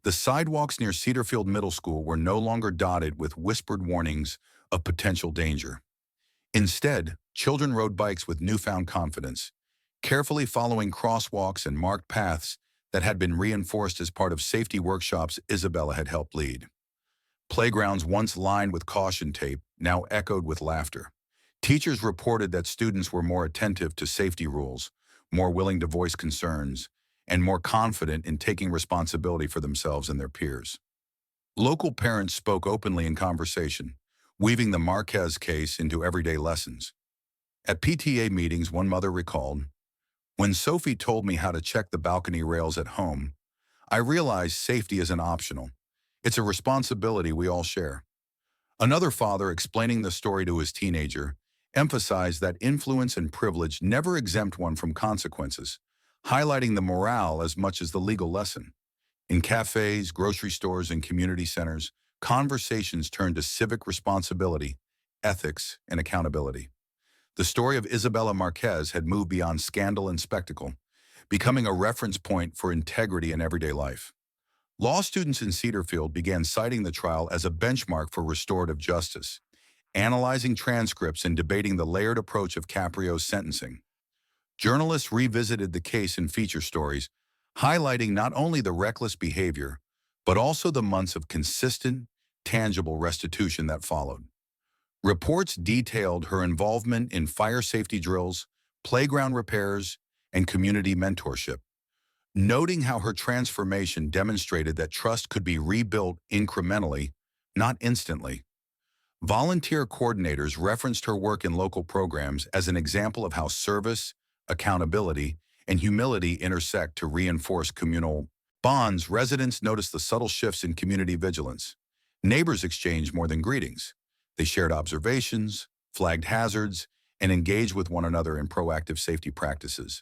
The sidewalks near Cedarfield Middle School were no longer dotted with whispered warnings of potential danger. Instead, children rode bikes with newfound confidence, carefully following crosswalks and marked paths that had been reinforced as part of safety workshops Isabella had helped lead. Playgrounds once lined with caution tape now echoed with laughter. Teachers reported that students were more attentive to safety rules, more willing to voice concerns, and more confident in taking responsibility for themselves and their peers. Local parents spoke openly in conversation, weaving the Marquez case into everyday lessons. At PTA meetings, one mother recalled, "When Sophie told me how to check the balcony rails at home, I realized safety isn't optional. It's a responsibility we all share." Another father, explaining the story to his teenager, emphasized that influence and privilege never exempt one from consequences, highlighting the morale as much as the legal lesson. In cafes, grocery stores, and community centers, conversations turned to civic responsibility, ethics, and accountability. The story of Isabella Marquez had moved beyond scandal and spectacle, becoming a reference point for integrity in everyday life. Law students in Cedarfield began citing the trial as a benchmark for restorative justice, analyzing transcripts and debating the layered approach of Caprio's sentencing. Journalists revisited the case in feature stories, highlighting not only the reckless behavior, but also the months of consistent, tangible restitution that followed. Reports detailed her involvement in fire safety drills, playground repairs, and community mentorship, noting how her transformation demonstrated that trust could be rebuilt incrementally, not instantly. Volunteer coordinators referenced her work in local programs as an example of how service, accountability, and humility intersect to reinforce communal bonds. Residents noticed the subtle shifts in community vigilance. Neighbors exchanged more than greetings. They shared observations, flagged hazards, and engaged with one another in proactive safety practices.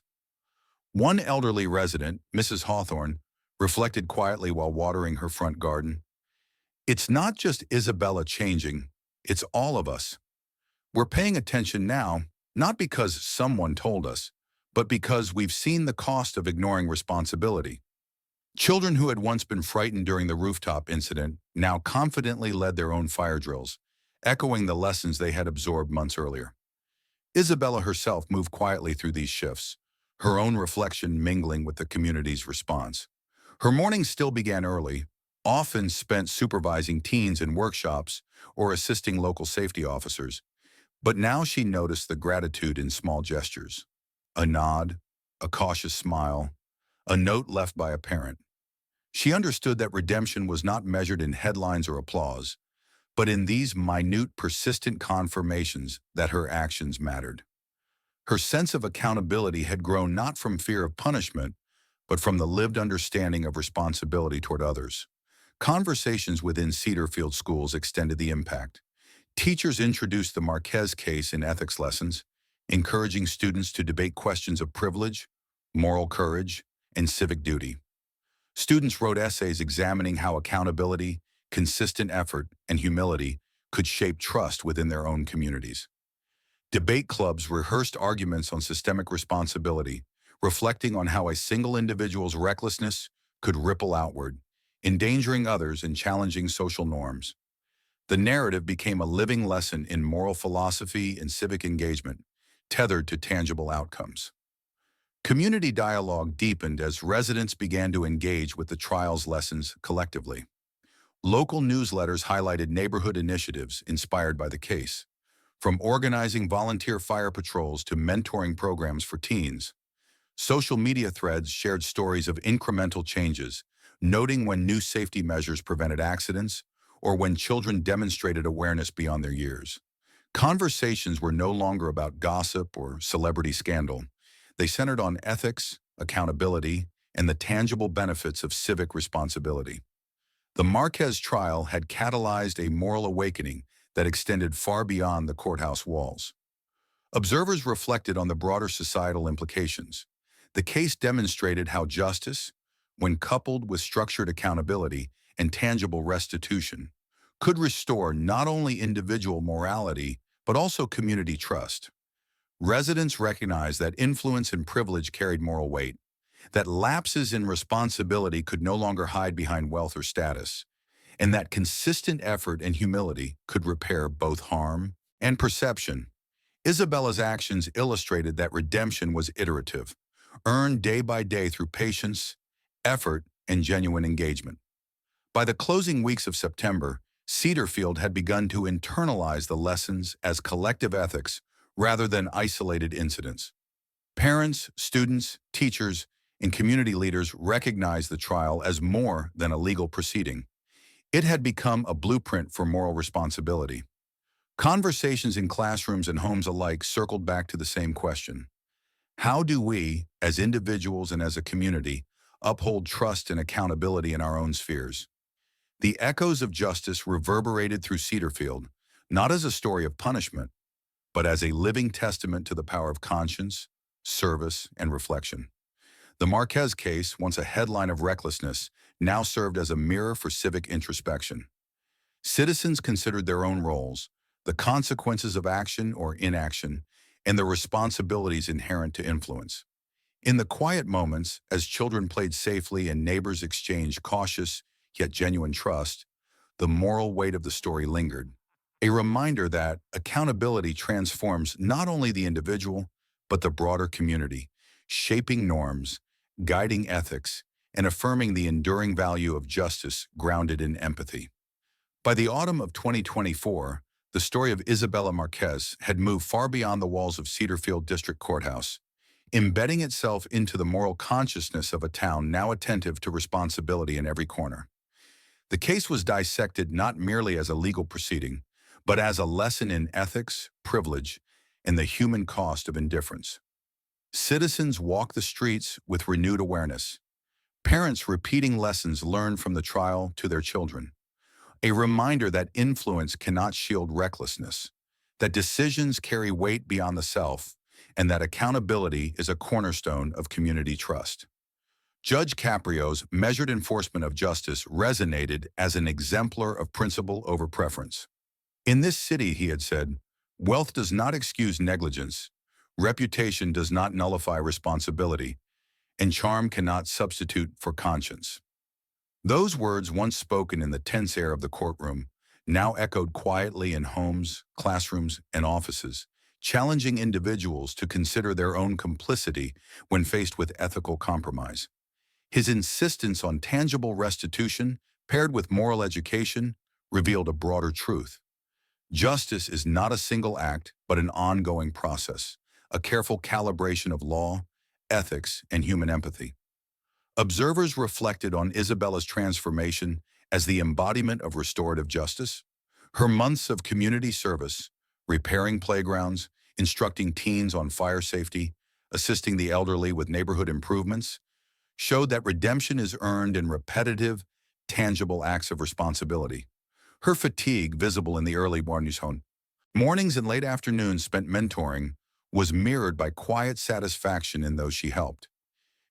One elderly resident, Mrs. Hawthorne, reflected quietly while watering her front garden. It's not just Isabella changing, it's all of us. We're paying attention now, not because someone told us, but because we've seen the cost of ignoring responsibility. Children who had once been frightened during the rooftop incident now confidently led their own fire drills, echoing the lessons they had absorbed months earlier. Isabella herself moved quietly through these shifts, her own reflection mingling with the community's response. Her mornings still began early, often spent supervising teens in workshops or assisting local safety officers, but now she noticed the gratitude in small gestures. A nod, a cautious smile, a note left by a parent. She understood that redemption was not measured in headlines or applause, but in these minute, persistent confirmations that her actions mattered. Her sense of accountability had grown not from fear of punishment, but from the lived understanding of responsibility toward others. Conversations within Cedarfield schools extended the impact. Teachers introduced the Marquez case in ethics lessons, encouraging students to debate questions of privilege, moral courage, and civic duty. Students wrote essays examining how accountability, consistent effort, and humility could shape trust within their own communities. Debate clubs rehearsed arguments on systemic responsibility, reflecting on how a single individual's recklessness could ripple outward, endangering others and challenging social norms. The narrative became a living lesson in moral philosophy and civic engagement, tethered to tangible outcomes. Community dialogue deepened as residents began to engage with the trial's lessons collectively. Local newsletters highlighted neighborhood initiatives inspired by the case, from organizing volunteer fire patrols to mentoring programs for teens. Social media threads shared stories of incremental changes, noting when new safety measures prevented accidents or when children demonstrated awareness beyond their years. Conversations were no longer about gossip or celebrity scandal. They centered on ethics, accountability, and the tangible benefits of civic responsibility. The Marquez trial had catalyzed a moral awakening that extended far beyond the courthouse walls. Observers reflected on the broader societal implications. The case demonstrated how justice, when coupled with structured accountability and tangible restitution, could restore not only individual morality, but also community trust. Residents recognized that influence and privilege carried moral weight, that lapses in responsibility could no longer hide behind wealth or status, and that consistent effort and humility could repair both harm and perception. Isabella's actions illustrated that redemption was iterative, earned day by day through patience, effort, and genuine engagement. By the closing weeks of September, Cedarfield had begun to internalize the lessons as collective ethics rather than isolated incidents. Parents, students, teachers, and community leaders recognized the trial as more than a legal proceeding. It had become a blueprint for moral responsibility. Conversations in classrooms and homes alike circled back to the same question. How do we, as individuals and as a community, uphold trust and accountability in our own spheres? The echoes of justice reverberated through Cedarfield, not as a story of punishment, but as a living testament to the power of conscience, service, and reflection. The Marquez case, once a headline of recklessness, now served as a mirror for civic introspection. Citizens considered their own roles, the consequences of action or inaction, and the responsibilities inherent to influence. In the quiet moments, as children played safely and neighbors exchanged cautious yet genuine trust, the moral weight of the story lingered. A reminder that accountability transforms not only the individual, but the broader community, shaping norms, guiding ethics, and affirming the enduring value of justice grounded in empathy. By the autumn of 2024, the story of Isabella Marquez had moved far beyond the walls of Cedarfield District Courthouse, embedding itself into the moral consciousness of a town now attentive to responsibility in every corner. The case was dissected not merely as a legal proceeding, but as a lesson in ethics, privilege, and the human cost of indifference. Citizens walked the streets with renewed awareness, parents repeating lessons learned from the trial to their children. A reminder that influence cannot shield recklessness, that decisions carry weight beyond the self, and that accountability is a cornerstone of community trust. Judge Caprio's measured enforcement of justice resonated as an exemplar of principle over preference. In this city, he had said, wealth does not excuse negligence, reputation does not nullify responsibility, and charm cannot substitute for conscience. Those words, once spoken in the tense air of the courtroom, now echoed quietly in homes, classrooms, and offices, challenging individuals to consider their own complicity when faced with ethical compromise. His insistence on tangible restitution, paired with moral education, revealed a broader truth. Justice is not a single act, but an ongoing process, a careful calibration of law, ethics, and human empathy. Observers reflected on Isabella's transformation as the embodiment of restorative justice. Her months of community service, repairing playgrounds, instructing teens on fire safety, assisting the elderly with neighborhood improvements, showed that redemption is earned in repetitive, tangible acts of responsibility. Her fatigue, visible in the early mornings and late afternoons spent mentoring, was mirrored by quiet satisfaction in those she helped.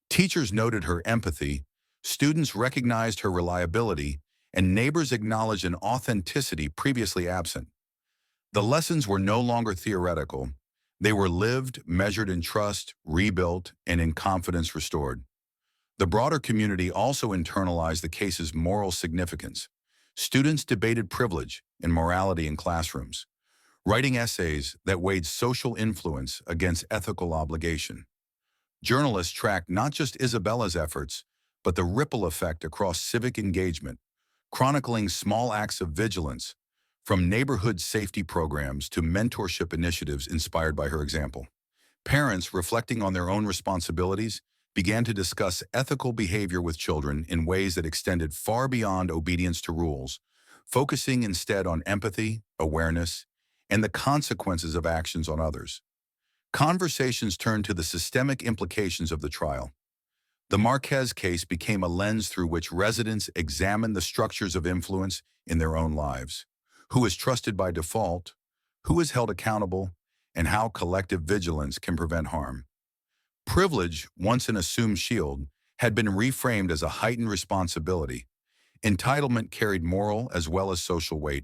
Teachers noted her empathy, students recognized her reliability, and neighbors acknowledged an authenticity previously absent. The lessons were no longer theoretical. They were lived, measured in trust, rebuilt, and in confidence restored. The broader community also internalized the case's moral significance. Students debated privilege and morality in classrooms, writing essays that weighed social influence against ethical obligation. Journalists tracked not just Isabella's efforts, but the ripple effect across civic engagement, chronicling small acts of vigilance, from neighborhood safety programs to mentorship initiatives inspired by her example. Parents, reflecting on their own responsibilities, began to discuss ethical behavior with children in ways that extended far beyond obedience to rules, focusing instead on empathy, awareness, and the consequences of actions on others. Conversations turned to the systemic implications of the trial. The Marquez case became a lens through which residents examined the structures of influence in their own lives. Who is trusted by default, who is held accountable, and how collective vigilance can prevent harm. Privilege, once an assumed shield, had been reframed as a heightened responsibility. Entitlement carried moral as well as social weight.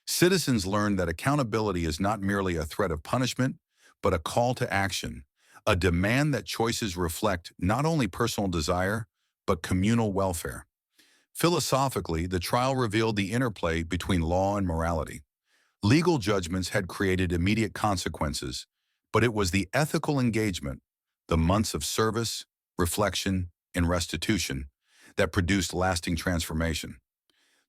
Citizens learned that accountability is not merely a threat of punishment, but a call to action, a demand that choices reflect not only personal desire, but communal welfare. Philosophically, the trial revealed the interplay between law and morality. Legal judgments had created immediate consequences, but it was the ethical engagement, the months of service, reflection, and restitution, that produced lasting transformation.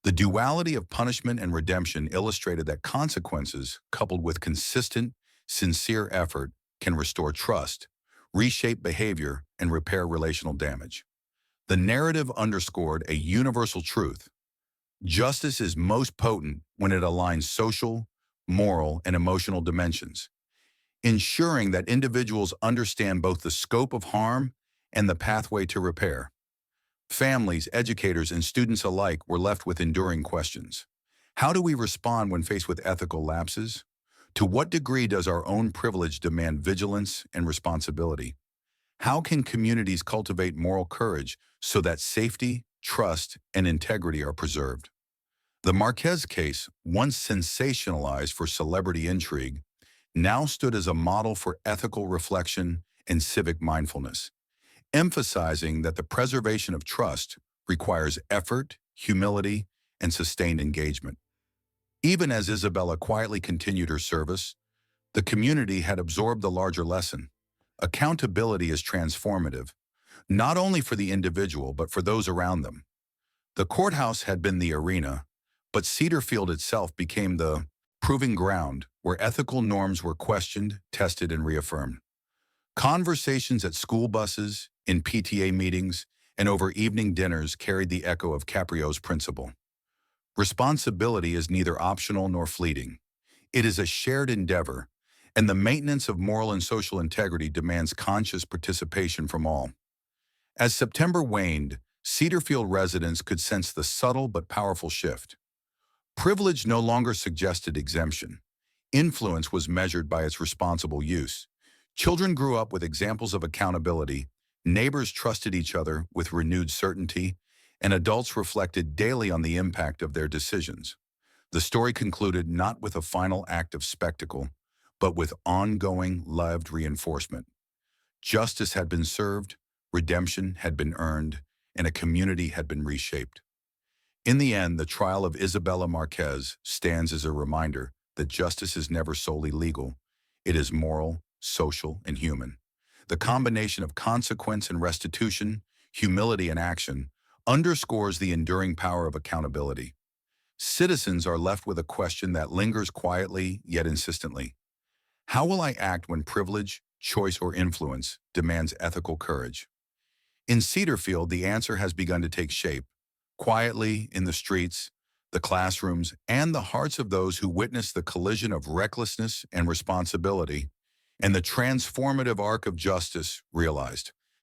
The duality of punishment and redemption illustrated that consequences, coupled with consistent, sincere effort, can restore trust, reshape behavior, and repair relational damage. The narrative underscored a universal truth. Justice is most potent when it aligns social, moral, and emotional dimensions, ensuring that individuals understand both the scope of harm and the pathway to repair. Families, educators, and students alike were left with enduring questions. How do we respond when faced with ethical lapses? To what degree does our own privilege demand vigilance and responsibility? How can communities cultivate moral courage so that safety, trust, and integrity are preserved? The Marquez case, once sensationalized for celebrity intrigue, now stood as a model for ethical reflection and civic mindfulness. emphasizing that the preservation of trust requires effort, humility, and sustained engagement. Even as Isabella quietly continued her service, the community had absorbed the larger lesson. Accountability is transformative, not only for the individual but for those around them. The courthouse had been the arena, but Cedarfield itself became the proving ground where ethical norms were questioned, tested, and reaffirmed. Conversations at school buses, in PTA meetings, and over evening dinners carried the echo of Caprio's principle. Responsibility is neither optional nor fleeting. It is a shared endeavor, and the maintenance of moral and social integrity demands conscious participation from all. As September waned, Cedarfield residents could sense the subtle but powerful shift. Privilege no longer suggested exemption. Influence was measured by its responsible use. Children grew up with examples of accountability, neighbors trusted each other with renewed certainty, and adults reflected daily on the impact of their decisions. The story concluded not with a final act of spectacle, but with ongoing, lived reinforcement. Justice had been served, redemption had been earned, and a community had been reshaped. In the end, the trial of Isabella Marquez stands as a reminder that justice is never solely legal. It is moral, social, and human. The combination of consequence and restitution, humility and action, underscores the enduring power of accountability. Citizens are left with a question that lingers quietly yet insistently. How will I act when privilege, choice, or influence demands ethical courage? In Cedarfield, the answer has begun to take shape, quietly in the streets, the classrooms, and the hearts of those who witness the collision of recklessness and responsibility, and the transformative arc of justice realized.